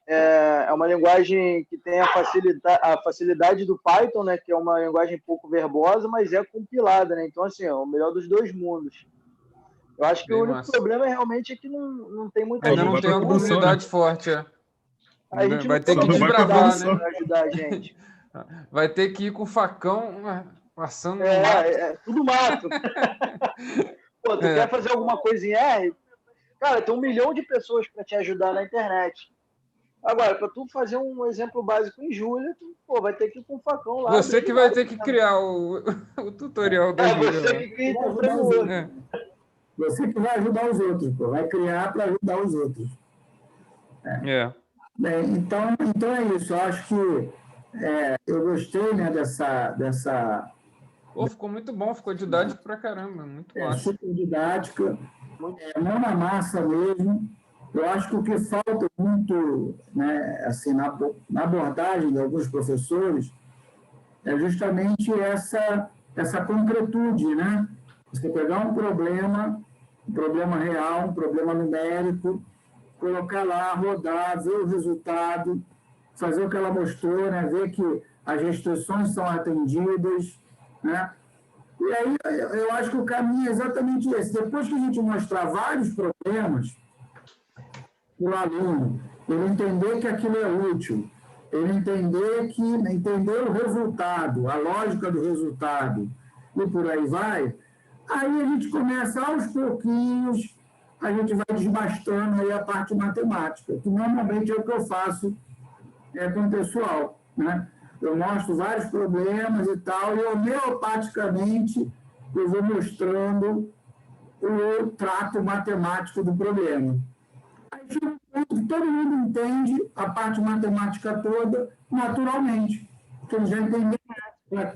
é uma linguagem que tem a facilidade do Python, né? Que é uma linguagem pouco verbosa, mas é compilada, né? Então, assim, é o melhor dos dois mundos. Eu acho que o único problema realmente é que não tem muita gente. Ainda não tem uma comunidade forte, A gente vai ter que desbravar, né? Pra ajudar a gente. Vai ter que ir com o facão passando no mato. Tudo mato. Pô, tu quer fazer alguma coisa em R? Cara, tem 1 milhão de pessoas para te ajudar na internet. Agora, para tu fazer um exemplo básico em Julia, tu vai ter que ir com o facão lá. Você que vai ter que criar o tutorial da Julia. Você que cria o framework. Você que vai ajudar os outros, pô. Vai criar para ajudar os outros. Bem, então é isso. Eu acho que eu gostei, né, dessa... Pô, ficou muito bom, ficou didático pra caramba, muito massa. Super didática, mão na massa mesmo. Eu acho que o que falta muito, né, assim, na abordagem de alguns professores é justamente essa concretude, né? Você pegar um problema real, um problema numérico, colocar lá, rodar, ver o resultado, fazer o que ela mostrou, né? Ver que as restrições são atendidas, né? E aí eu acho que o caminho é exatamente esse. Depois que a gente mostrar vários problemas para o aluno, ele entender que aquilo é útil, ele entender o resultado, a lógica do resultado, e por aí vai, aí a gente começa aos pouquinhos, a gente vai desbastando aí a parte matemática, que normalmente é o que eu faço com o pessoal, né? Eu mostro vários problemas e tal, e homeopaticamente eu vou mostrando o trato matemático do problema. Aí chega um ponto que todo mundo entende a parte matemática toda naturalmente, porque eles já entendem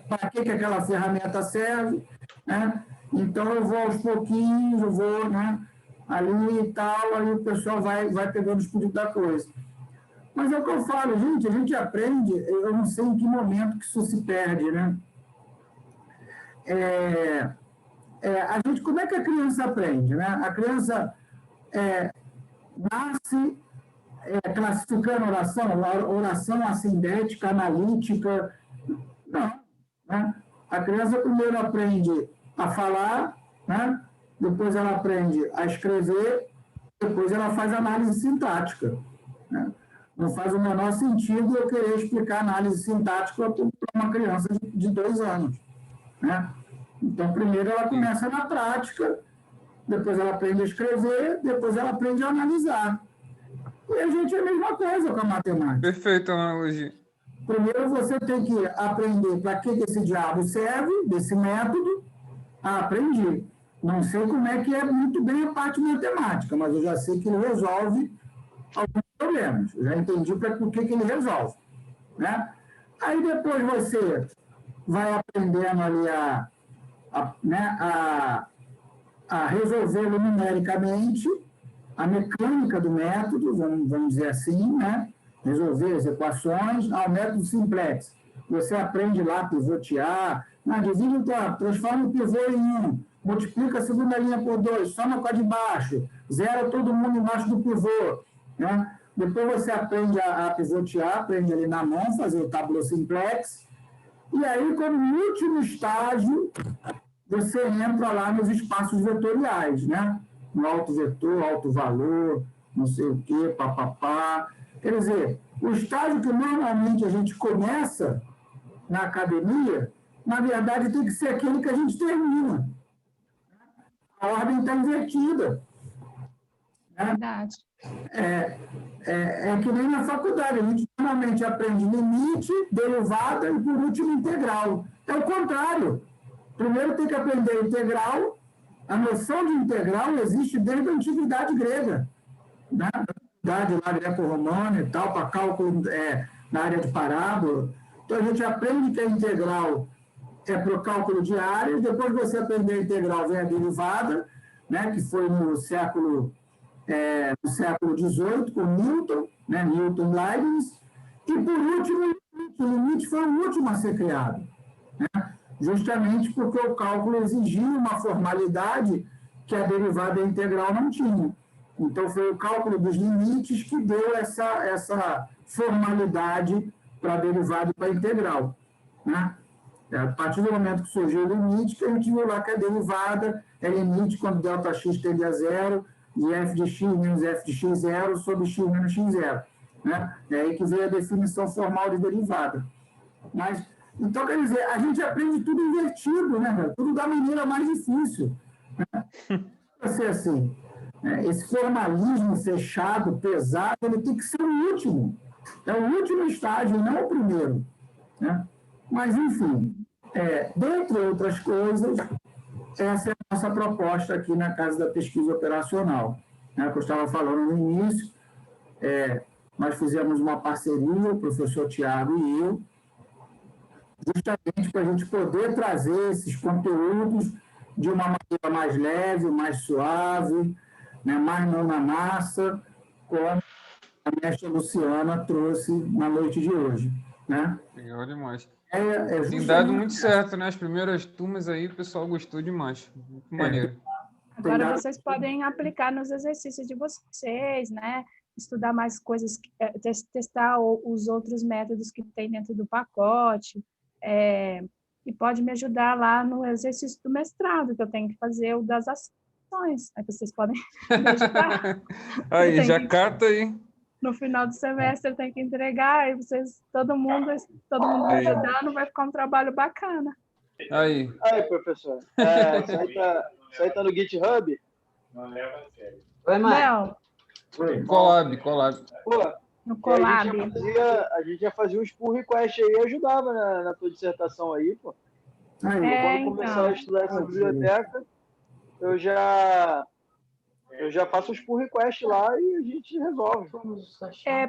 para que aquela ferramenta serve, né? Então eu vou aos pouquinhos, eu vou, né, ali e tal, aí o pessoal vai pegando o espírito da coisa. Mas é o que eu falo, gente, a gente aprende, eu não sei em que momento que isso se perde, né? A gente, como é que a criança aprende, né? A criança nasce classificando oração assindética, analítica. Não, né? A criança primeiro aprende a falar, né? Depois ela aprende a escrever, depois ela faz análise sintática, né? Não faz o menor sentido eu querer explicar análise sintática para uma criança de 2 anos, né? Então, primeiro ela começa na prática, depois ela aprende a escrever, depois ela aprende a analisar. E a gente é a mesma coisa com a matemática. Perfeito, analogia. Primeiro você tem que aprender para que esse diabo serve, desse método. Aprendi. Não sei como é que é muito bem a parte matemática, mas eu já sei que ele resolve alguns problemas. Eu já entendi por que ele resolve, né? Aí depois você vai aprendendo ali a resolvê-lo numericamente, a mecânica do método, vamos dizer assim, né? Resolver as equações, ao método simplex. Você aprende lá a pivotear, transforma o pivô em 1, multiplica a segunda linha por 2, soma com a de baixo, zera todo mundo embaixo do pivô, né? Depois você aprende a pivotear, aprende ali na mão, fazer o tabulo simplex, e aí, como último estágio, você entra lá nos espaços vetoriais, né? No alto vetor, alto valor, não sei o quê, papapá. Quer dizer, o estágio que normalmente a gente começa na academia, na verdade tem que ser aquele que a gente termina. A ordem está invertida. Né? Verdade. É que nem na faculdade, a gente normalmente aprende limite, derivada e, por último, integral. É o contrário. Primeiro tem que aprender integral. A noção de integral existe desde a antiguidade grega, né? Da antiguidade lá greco-romana e tal, para cálculo na área de parábola. Então, a gente aprende que a integral é para o cálculo de áreas, depois de você aprender a integral, vem a derivada, né? Que foi no século XVIII, com Newton, né? Newton Leibniz, e, por último, o limite foi o último a ser criado, né? Justamente porque o cálculo exigia uma formalidade que a derivada integral não tinha. Então, foi o cálculo dos limites que deu essa formalidade para a derivada e para a integral, né? A partir do momento que surgiu o limite, que a gente viu lá que a derivada é limite quando ΔX tende a zero, de f de x menos f de x0 sobre x menos x0. Né? É aí que veio a definição formal de derivada. Mas, então, quer dizer, a gente aprende tudo invertido, né, cara? Tudo da maneira mais difícil. Né? Vai ser assim. Esse formalismo fechado, pesado, ele tem que ser o último. É o último estágio, não o primeiro. Né? Mas, enfim, dentre outras coisas, essa é a nossa proposta aqui na Casa da Pesquisa Operacional. Né, que eu estava falando no início, nós fizemos uma parceria, o professor Tiago e eu, justamente para a gente poder trazer esses conteúdos de uma maneira mais leve, mais suave, né, mais mão na massa, como a mestra Luciana trouxe na noite de hoje. Né? Legal demais. Tem dado muito certo, né? As primeiras turmas aí, o pessoal gostou demais. Muito maneiro. Agora vocês podem aplicar nos exercícios de vocês, né? Estudar mais coisas, testar os outros métodos que tem dentro do pacote. E pode me ajudar lá no exercício do mestrado, que eu tenho que fazer o das ações. Aí vocês podem me ajudar. Aí, já cata aí. No final do semestre eu tenho que entregar, e todo mundo ajudando, vai ficar um trabalho bacana. Aí, professor. Isso aí tá no GitHub? Oi, mãe. Não. Colab. Pô, No Colab. A gente já fazia uns pull request aí e ajudava na tua dissertação aí, pô. Quando começar a estudar essa biblioteca, eu já faço os pull request lá e a gente resolve.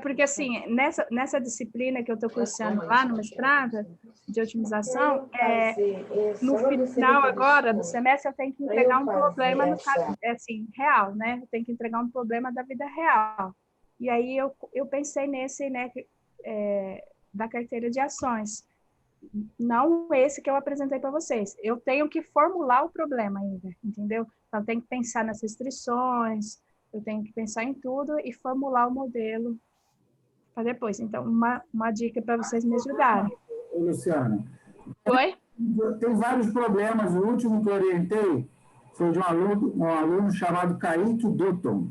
Porque assim, nessa disciplina que eu estou cursando lá no mestrado de otimização, no final agora do semestre eu tenho que entregar um problema no caso, assim, real, né? Eu tenho que entregar um problema da vida real. E aí eu pensei nesse, né, da carteira de ações. Não esse que eu apresentei para vocês. Eu tenho que formular o problema ainda, entendeu? Então, eu tenho que pensar nas restrições, eu tenho que pensar em tudo e formular o modelo para depois. Então, uma dica para vocês me ajudarem. Ô, Luciana. Oi? Tem vários problemas. O último que eu orientei foi de um aluno chamado Kaique Dutton.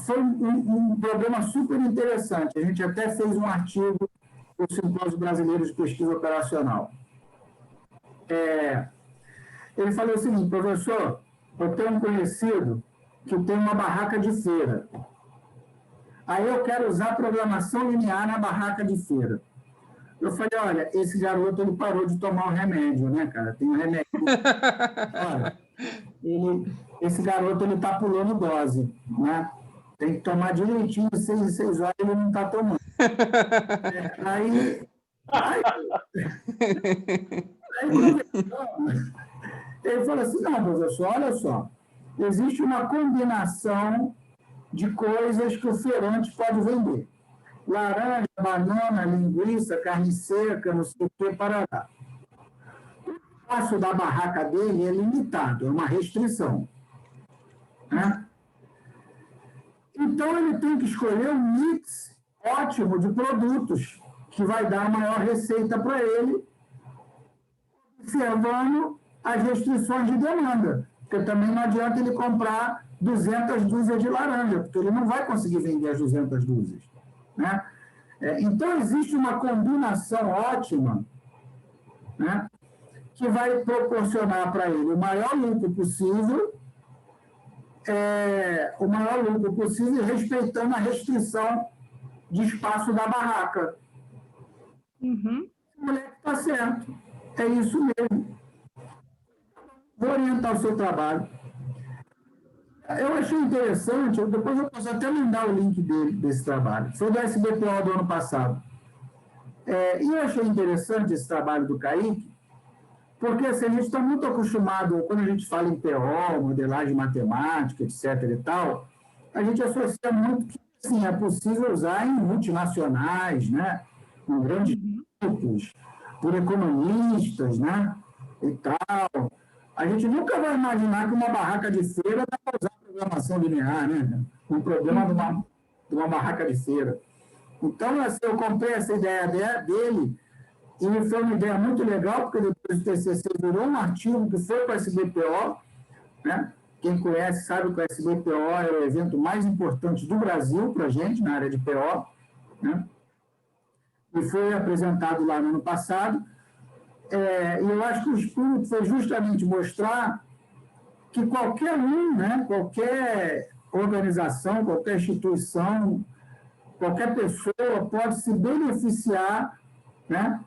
Foi um problema super interessante. A gente até fez um artigo no Simpósio Brasileiro de Pesquisa Operacional. Ele falou o seguinte: professor, eu tenho um conhecido que tem uma barraca de feira. Aí eu quero usar programação linear na barraca de feira. Eu falei, olha, esse garoto ele parou de tomar o remédio, né, cara? Tem um remédio. Olha, esse garoto ele está pulando dose, né? Tem que tomar direitinho, 6 em 6 horas ele não está tomando. Ele falou assim, não, professor, olha só, existe uma combinação de coisas que o feirante pode vender. Laranja, banana, linguiça, carne seca, não sei o que, parará. O espaço da barraca dele é limitado, é uma restrição. Né? Então, ele tem que escolher um mix ótimo de produtos que vai dar a maior receita para ele, observando as restrições de demanda. Porque também não adianta ele comprar 200 dúzias de laranja, porque ele não vai conseguir vender as 200 dúzias. Né? Então, existe uma combinação ótima, né, que vai proporcionar para ele o maior lucro possível, respeitando a restrição de espaço da barraca. Uhum. O moleque está certo. É isso mesmo. Vou orientar o seu trabalho. Eu achei interessante, depois eu posso até mandar o link desse trabalho. Foi do SBPO do ano passado. E eu achei interessante esse trabalho do Kaique, porque assim, a gente está muito acostumado, quando a gente fala em PO, modelagem matemática, etc. e tal, a gente associa muito que assim, é possível usar em multinacionais, né? Em grandes grupos, por economistas, né? E tal. A gente nunca vai imaginar que uma barraca de feira dá para usar programação linear, né? Um problema de uma barraca de feira. Então, assim, eu comprei essa ideia dele e foi uma ideia muito legal, porque depois do TCC virou um artigo que foi para o SBPO, né? Quem conhece sabe que o SBPO é o evento mais importante do Brasil para a gente, na área de PO, né? E foi apresentado lá no ano passado. E eu acho que o espírito foi justamente mostrar que qualquer um, né, qualquer organização, qualquer instituição, qualquer pessoa pode se beneficiar, né,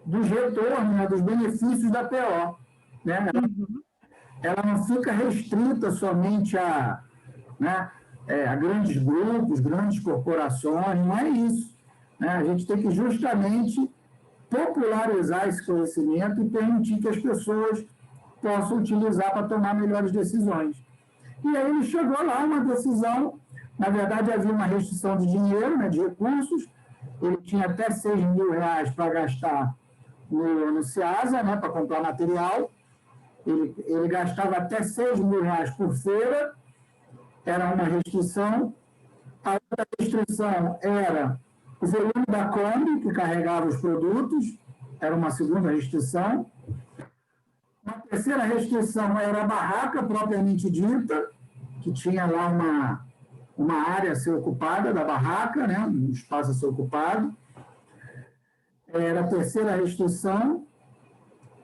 dos retornos, né, dos benefícios da PO. Né? Ela não fica restrita somente a grandes grupos, grandes corporações, não é isso. Né? A gente tem que justamente popularizar esse conhecimento e permitir que as pessoas possam utilizar para tomar melhores decisões. E aí ele chegou lá uma decisão, na verdade havia uma restrição de dinheiro, né, de recursos, ele tinha até R$6.000 para gastar no CIASA, né, para comprar material, ele gastava até R$6.000 por feira, era uma restrição. A outra restrição era o volume da Kombi, que carregava os produtos, era uma segunda restrição. Uma terceira restrição era a barraca propriamente dita, que tinha lá uma área a ser ocupada da barraca, né? Um espaço a ser ocupado. Era a terceira restrição.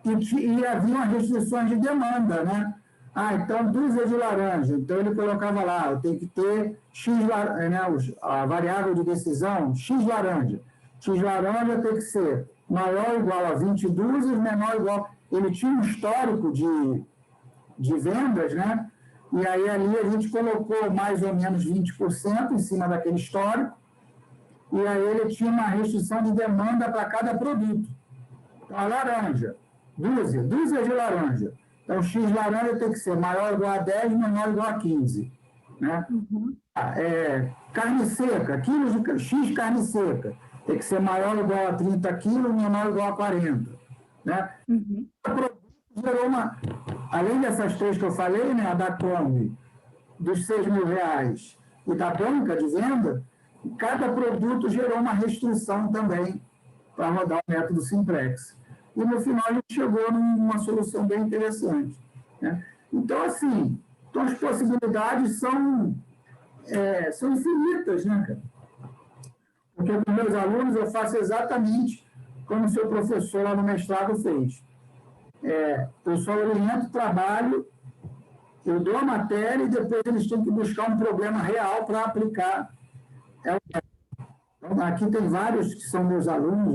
E havia restrições de demanda, né? Então dúzia de laranja. Então ele colocava lá, eu tenho que ter X, né, a variável de decisão, X laranja. X laranja tem que ser maior ou igual a 20 dúzias, menor ou igual... Ele tinha um histórico de vendas, né? E aí ali a gente colocou mais ou menos 20% em cima daquele histórico, e aí ele tinha uma restrição de demanda para cada produto. Então, a laranja, dúzia de laranja. Então, X laranja tem que ser maior ou igual a 10, menor ou igual a 15. Né? Carne seca, quilos de X carne seca, tem que ser maior ou igual a 30 quilos, menor ou igual a 40. Né? O produto gerou além dessas três que eu falei, né, a da Kombi, dos R$6.000 e da banca de venda, cada produto gerou uma restrição também para rodar o método Simplex. E no final a gente chegou numa solução bem interessante. Né? Então, assim, as possibilidades são infinitas, né, cara? Porque com meus alunos eu faço exatamente como o seu professor lá no mestrado fez. Eu só oriento o trabalho, eu dou a matéria e depois eles têm que buscar um problema real para aplicar. Então, aqui tem vários que são meus alunos,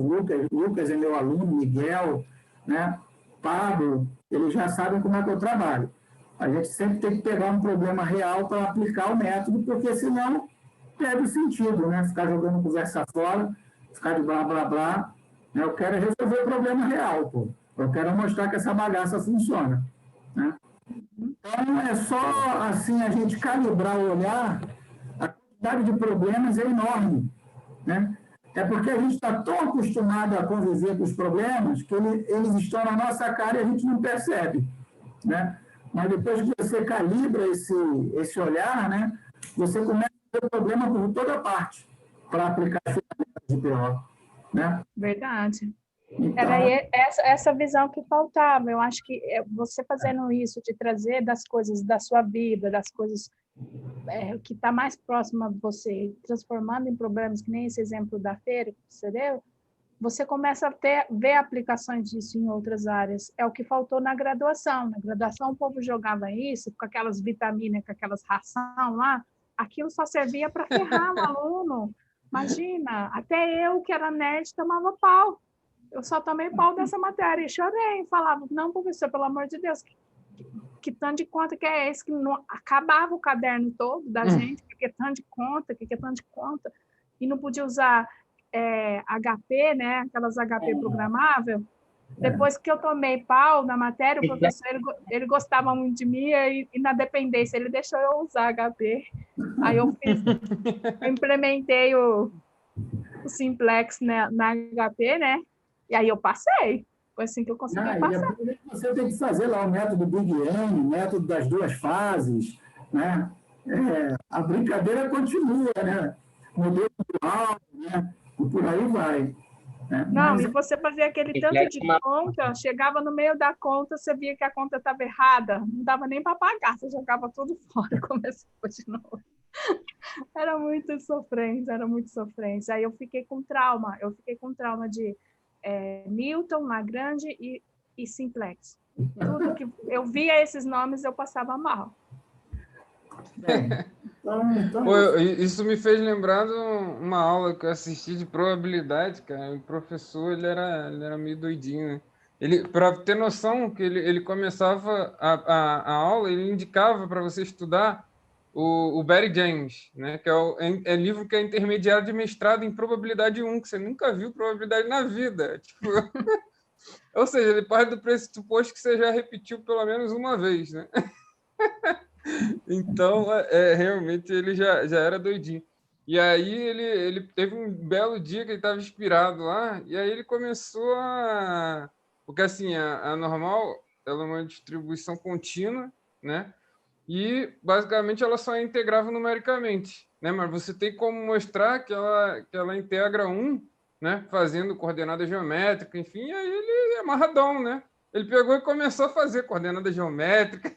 Lucas é meu aluno, Miguel, né? Pablo, eles já sabem como é que eu trabalho. A gente sempre tem que pegar um problema real para aplicar o método, porque senão perde o sentido, né? Ficar jogando conversa fora, ficar de blá, blá, blá. Eu quero resolver o problema real, pô. Eu quero mostrar que essa bagaça funciona. Né? Então, é só assim a gente calibrar o olhar, a quantidade de problemas é enorme. Né? É porque a gente está tão acostumado a conviver com os problemas que eles estão na nossa cara e a gente não percebe. Né? Mas depois que você calibra esse olhar, né, você começa a ter problema por toda parte para aplicar as ferramentas de PO. Né? Verdade. Então, Era essa visão que faltava. Eu acho que você fazendo isso, de trazer das coisas da sua vida, das coisas que está mais próxima de você, transformando em problemas, que nem esse exemplo da feira que você deu, você começa a ver aplicações disso em outras áreas. É o que faltou na graduação. Na graduação, o povo jogava isso, com aquelas vitaminas, com aquelas ração lá, aquilo só servia para ferrar o aluno. Imagina, até eu, que era nerd, tomava pau. Eu só tomei pau dessa matéria e chorei. Falava, não, professor, pelo amor de Deus, que tanto de conta que é esse? Que não acabava o caderno todo da gente, que é tanto de conta, que é tanto de conta. E não podia usar HP, né? Aquelas HP programável. Depois que eu tomei pau na matéria, o professor ele gostava muito de mim e na dependência ele deixou eu usar HP. Aí eu implementei o Simplex na HP, né? E aí eu passei. Foi assim que eu consegui passar. Você tem que fazer lá o método Big N, o método das duas fases, né? A brincadeira continua, né? Modelo dual, né? E por aí vai. Né? Não, mas... e você fazia aquele tanto de conta, chegava no meio da conta, você via que a conta estava errada, não dava nem para pagar, você jogava tudo fora e começava de novo. Era muito sofrência, Aí eu fiquei com trauma de Newton, Lagrange e Simplex. Tudo que eu via esses nomes, eu passava mal. Isso me fez lembrar de uma aula que eu assisti de probabilidade, cara. O professor ele era meio doidinho, né? Para ter noção que ele começava a aula, ele indicava para você estudar o Barry James, né? Que é livro que é intermediário de mestrado em probabilidade 1, que você nunca viu probabilidade na vida. Tipo... Ou seja, ele parte do pressuposto que você já repetiu pelo menos uma vez, né? Então, realmente, ele já era doidinho. E aí, ele teve um belo dia que ele estava inspirado lá, e aí ele começou a... Porque, assim, a normal, ela é uma distribuição contínua, né? E, basicamente, ela só é integrável numericamente, né? Mas você tem como mostrar que ela integra 1, né? Fazendo coordenada geométrica, enfim, e aí ele é amarradão, né? Ele pegou e começou a fazer coordenada geométrica.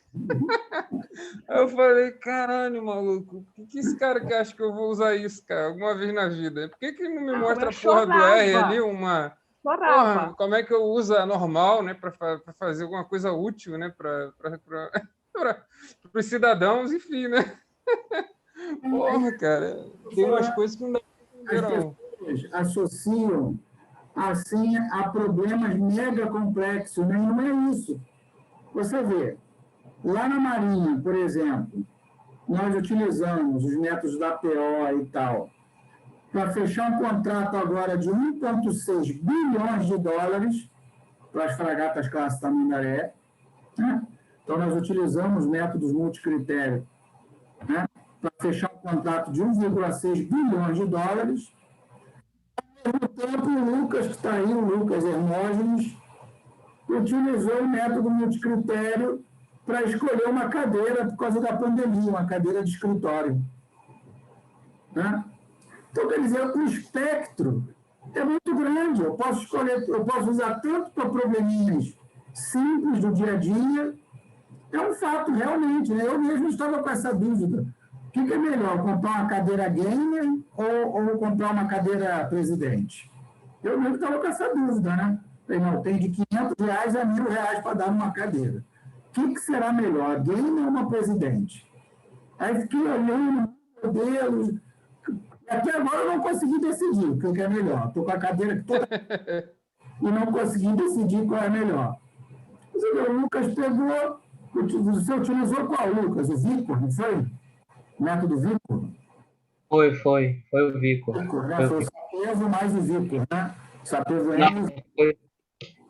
Aí eu falei, caralho, maluco, o que esse cara que acha que eu vou usar isso, cara, alguma vez na vida? Por que não me mostra a porra do R ali, uma... Porra, como é que eu uso a normal, né, para fazer alguma coisa útil, né, para para os cidadãos, enfim, né? Porra, cara, tem umas coisas que não dá para entender, não. As pessoas associam assim a problemas mega complexos, né? Não é isso. Você vê, lá na Marinha, por exemplo, nós utilizamos os métodos da PO e tal, para fechar um contrato agora de 1,6 bilhões de dólares para as fragatas classe Tamandaré, né? Então, nós utilizamos métodos multicritério, né, para fechar um contrato de 1,6 bilhões de dólares. Ao mesmo tempo, o Lucas, que está aí, o Lucas Hermógenes, utilizou o método multicritério para escolher uma cadeira por causa da pandemia, uma cadeira de escritório, né? Então, quer dizer, o espectro é muito grande. Eu posso escolher, eu posso usar tanto para probleminhas simples do dia a dia. É um fato, realmente, né? Eu mesmo estava com essa dúvida. O que é melhor, comprar uma cadeira gamer ou comprar uma cadeira presidente? Eu mesmo estava com essa dúvida, né? Falei, não, tem de R$500 a R$1.000 para dar uma cadeira. O que será melhor, gamer ou uma presidente? Aí fiquei olhando, meu Deus. Até agora eu não consegui decidir o que é melhor. Estou com a cadeira toda e não consegui decidir qual é melhor. O Lucas pegou, você utilizou qual, Lucas? O Vicor, não foi? O método Vicor? Foi o Vicor. Foi o Sapevo mais o Vicor, né? Sapevo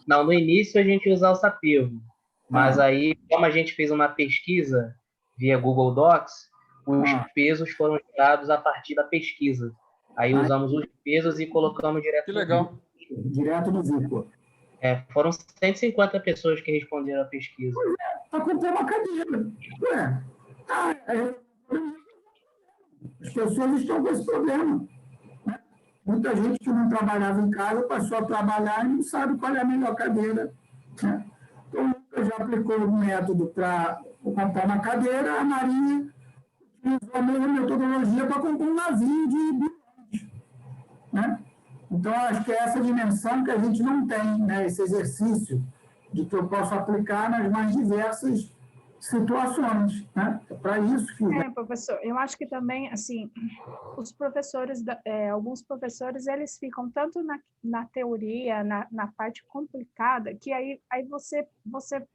Não, no início a gente usava o Sapevo, mas aí, como a gente fez uma pesquisa via Google Docs, os pesos foram tirados a partir da pesquisa. Aí usamos os pesos e colocamos direto que legal. Direto no Vicor. Foram 150 pessoas que responderam a pesquisa. Pois para comprar uma cadeira. Ué, as pessoas estão com esse problema. Né? Muita gente que não trabalhava em casa passou a trabalhar e não sabe qual é a melhor cadeira. Né? Então, o Lucas já aplicou o método para comprar uma cadeira, a Marinha utilizou a mesma metodologia para comprar um navio de bilhões. Né? Então, acho que é essa dimensão que a gente não tem, né? Esse exercício de que eu posso aplicar nas mais diversas situações, né? É para isso que... professor, eu acho que também, assim, os professores, alguns professores, eles ficam tanto na teoria, na parte complicada, que aí você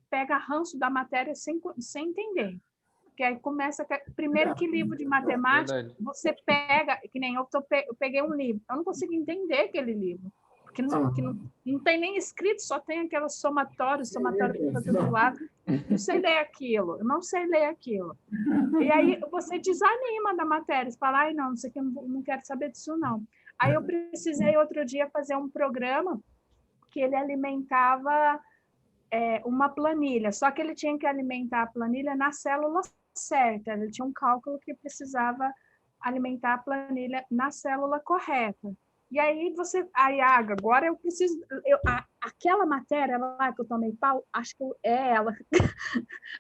pega ranço da matéria sem entender. Porque aí começa... Primeiro que livro de matemática, você pega... Que nem eu peguei um livro. Eu não consigo entender aquele livro. Porque não tem nem escrito, só tem aquela somatório para todo lado. Não sei ler aquilo. Eu não sei ler aquilo. E aí você desanima da matéria. Você fala, não sei que eu não quero saber disso, não. Aí eu precisei, outro dia, fazer um programa que ele alimentava uma planilha. Só que ele tinha que alimentar a planilha na célula certa, ele tinha um cálculo que precisava alimentar a planilha na célula correta. E aí agora eu preciso, aquela matéria lá que eu tomei pau, acho que é ela.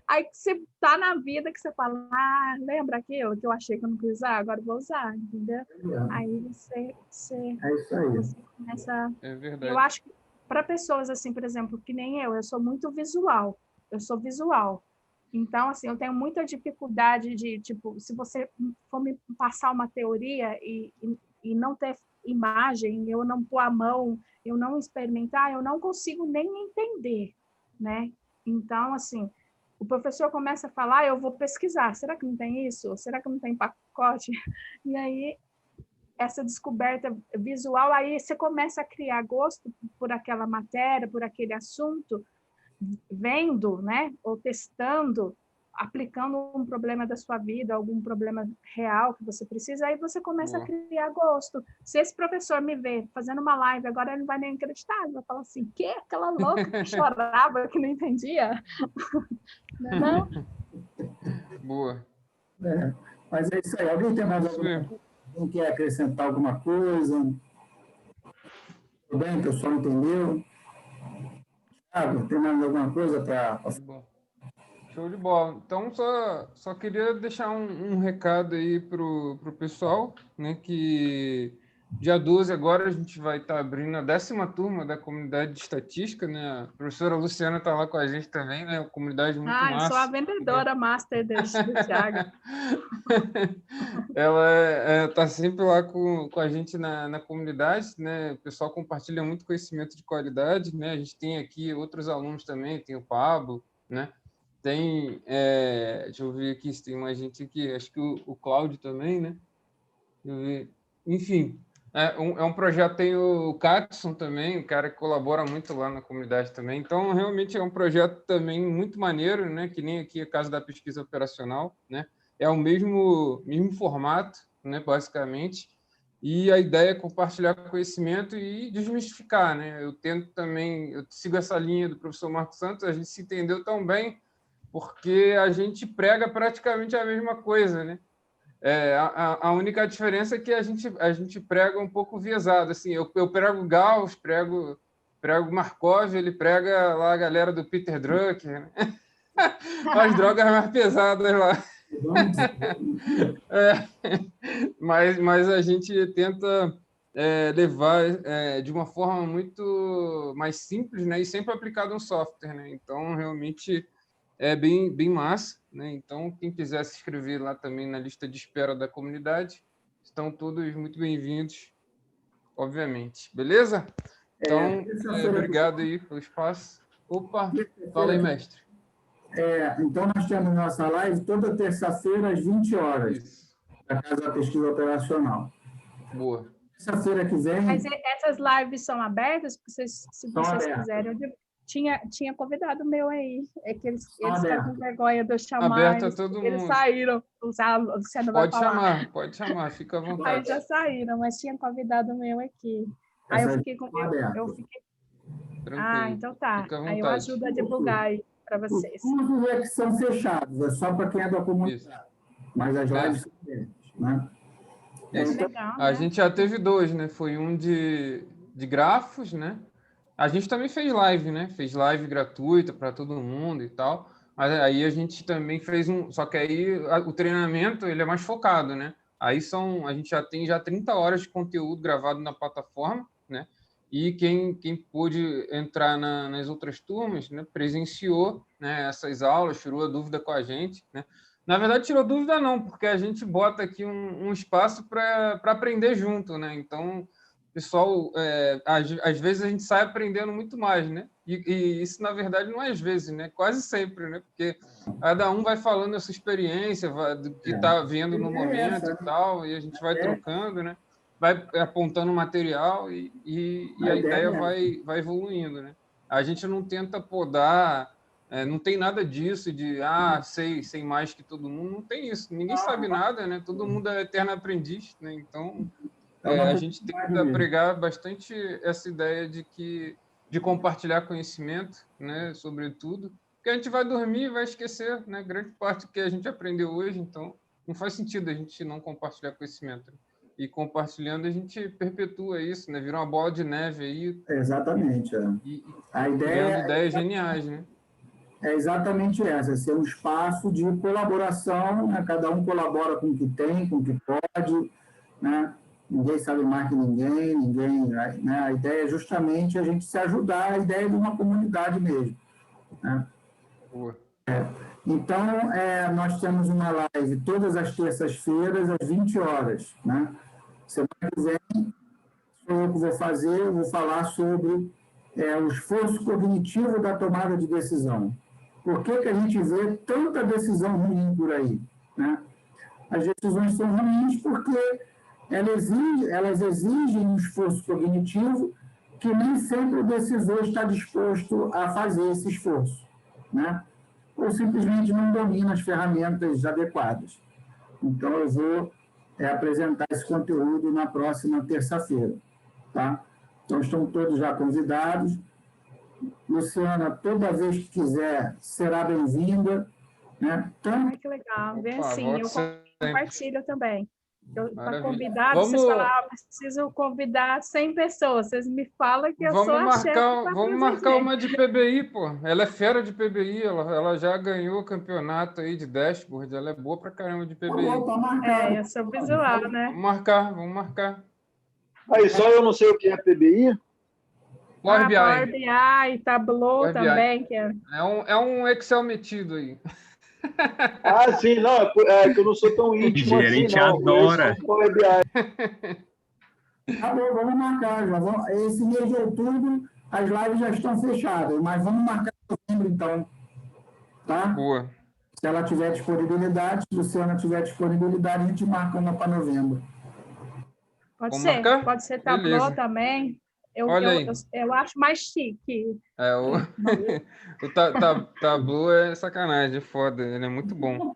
Aí você tá na vida que você fala, lembra aquilo que eu achei que eu não quis usar, agora eu vou usar, entendeu? Aí você começa... É verdade. Eu acho que para pessoas assim, por exemplo, que nem eu sou muito visual, Então, assim, eu tenho muita dificuldade de, tipo, se você for me passar uma teoria e não ter imagem, eu não pôr a mão, eu não experimentar, eu não consigo nem entender, né? Então, assim, o professor começa a falar, eu vou pesquisar, será que não tem isso? Será que não tem pacote? E aí, essa descoberta visual, aí você começa a criar gosto por aquela matéria, por aquele assunto, vendo, né, ou testando, aplicando um problema da sua vida, algum problema real que você precisa, aí você começa a criar gosto. Se esse professor me vê fazendo uma live, agora ele não vai nem acreditar, ele vai falar assim, que aquela louca que chorava, que não entendia? Não? Boa. Mas é isso aí. Alguém tem mais alguma coisa? Alguém quer acrescentar alguma coisa? Tudo bem, o pessoal entendeu? Tem mais alguma coisa para... Show de bola. Então, só queria deixar um recado aí pro pessoal, né, que Dia 12 agora a gente vai estar abrindo a 10ª turma da comunidade de estatística, né? A professora Luciana está lá com a gente também, né? Uma comunidade muito massa. Eu sou a vendedora master do Thiago. Ela está sempre lá com a gente na comunidade, né? O pessoal compartilha muito conhecimento de qualidade, né? A gente tem aqui outros alunos também, tem o Pablo, né? Tem, deixa eu ver aqui se tem mais gente aqui, acho que o Cláudio também, né? Deixa eu ver. Enfim, é um projeto, tem o Catson também, um cara que colabora muito lá na comunidade também. Então, realmente é um projeto também muito maneiro, né? Que nem aqui a Casa da Pesquisa Operacional, né? É o mesmo formato, né? Basicamente. E a ideia é compartilhar conhecimento e desmistificar, né? Eu sigo essa linha do professor Marcos Santos, a gente se entendeu tão bem porque a gente prega praticamente a mesma coisa, né? A única diferença é que a gente prega um pouco viesado. Assim, eu prego Gauss, prego Markov, ele prega lá a galera do Peter Drucker, né? As drogas mais pesadas lá. Mas a gente tenta levar de uma forma muito mais simples, né? E sempre aplicado um software, né? Então, realmente é bem massa, né? Então, quem quiser se inscrever lá também na lista de espera da comunidade, estão todos muito bem-vindos, obviamente. Beleza? Então, obrigado aí pelo espaço. Opa, fala aí, mestre. Então, nós temos nossa live toda terça-feira, às 20 horas, da Casa da Pesquisa Operacional. Boa. Terça-feira que vem... Mas essas lives são abertas? Se vocês quiserem. Tinha convidado meu aí. É que eles estão com vergonha de eu chamar. Eles saíram. Luciano vai falar. Pode chamar, fica à vontade. Aí já saíram, mas tinha convidado meu aqui. Aí eu fiquei com... então tá. Aí eu ajudo a divulgar aí para vocês. Os cursos que são fechados, é só para quem é da comunidade. Mas as lives são abertas, né? Legal, a gente já teve 2, né? Foi um de grafos, né? A gente também fez live, né? Fez live gratuita para todo mundo e tal. Mas aí a gente também fez só que aí o treinamento ele é mais focado, né? Aí a gente já tem 30 horas de conteúdo gravado na plataforma, né? E quem pôde entrar nas outras turmas, né, presenciou, né, essas aulas, tirou a dúvida com a gente, né? Na verdade, tirou dúvida não, porque a gente bota aqui um espaço para aprender junto, né? Então, pessoal, às vezes a gente sai aprendendo muito mais, né? E isso, na verdade, não é às vezes, né? Quase sempre, né? Porque cada um vai falando a sua experiência, do que está vendo no momento e tal, e a gente vai trocando, né? Vai apontando material e a ideia vai evoluindo, né? A gente não tenta podar, não tem nada disso de, sei mais que todo mundo, não tem isso. Ninguém sabe nada, né? Todo mundo é eterno aprendiz, né? Então... a gente tenta pregar bastante essa ideia de compartilhar conhecimento, né, sobretudo, porque a gente vai dormir e vai esquecer, né, grande parte do que a gente aprendeu hoje, então não faz sentido a gente não compartilhar conhecimento. E compartilhando a gente perpetua isso, né, vira uma bola de neve aí. Exatamente. A ideia ideias geniais, né? É exatamente essa, ser um espaço de colaboração, né, cada um colabora com o que tem, com o que pode, né? Ninguém sabe mais que ninguém, né? A ideia é justamente a gente se ajudar, a ideia de uma comunidade mesmo, né? Então, nós temos uma live todas as terças-feiras, às 20 horas, né? Semana que vem, sou eu que vou fazer, eu vou falar sobre o esforço cognitivo da tomada de decisão. Por que a gente vê tanta decisão ruim por aí, né? As decisões são ruins porque elas exigem um esforço cognitivo que nem sempre o decisor está disposto a fazer esse esforço, né? Ou simplesmente não domina as ferramentas adequadas. Então, eu vou apresentar esse conteúdo na próxima terça-feira, tá? Então, estão todos já convidados. Luciana, toda vez que quiser, será bem-vinda, né? Que legal. Vem sim, eu compartilho também. Para convidar, vocês falaram, preciso convidar 100 pessoas. Vocês me falam que eu sou a chefe. Vamos marcar uma de PBI, pô. Ela é fera de PBI, ela já ganhou o campeonato aí de dashboard, ela é boa pra caramba de PBI. Eu sou visual, né? Vamos marcar. Aí, só eu não sei o que é PBI? Power BI, Tableau Power BI. também. Que é... É um Excel metido aí. Ah, sim, não, é que eu não sou tão íntimo assim, Gerente não. adora. Power BI. Tá bom, vamos marcar. Esse mês de outubro, as lives já estão fechadas, mas vamos marcar em novembro, então. Tá? Boa. Se ela tiver disponibilidade, se a Luciana tiver disponibilidade, a gente marca uma para novembro. Pode Vamos ser, marcar? pode ser Tableau Beleza. também. Olha aí. Eu acho mais chique. O Tableau é sacanagem, é foda, ele é muito bom.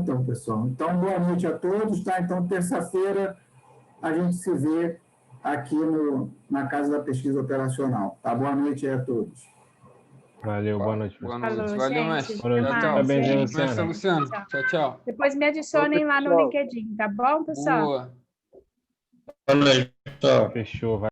Então, pessoal. Então, boa noite a todos, tá? Então, terça-feira, a gente se vê aqui na Casa da Pesquisa Operacional. Tá? Boa noite a todos. Valeu, boa noite. Boa noite. Falou, Valeu, gente. mestre. Boa noite. Tchau. Parabéns, Mestre Luciano. Tchau, tchau. Depois me adicionem lá no LinkedIn, tá bom, pessoal? Boa. Boa noite. Tchau. Fechou, vai.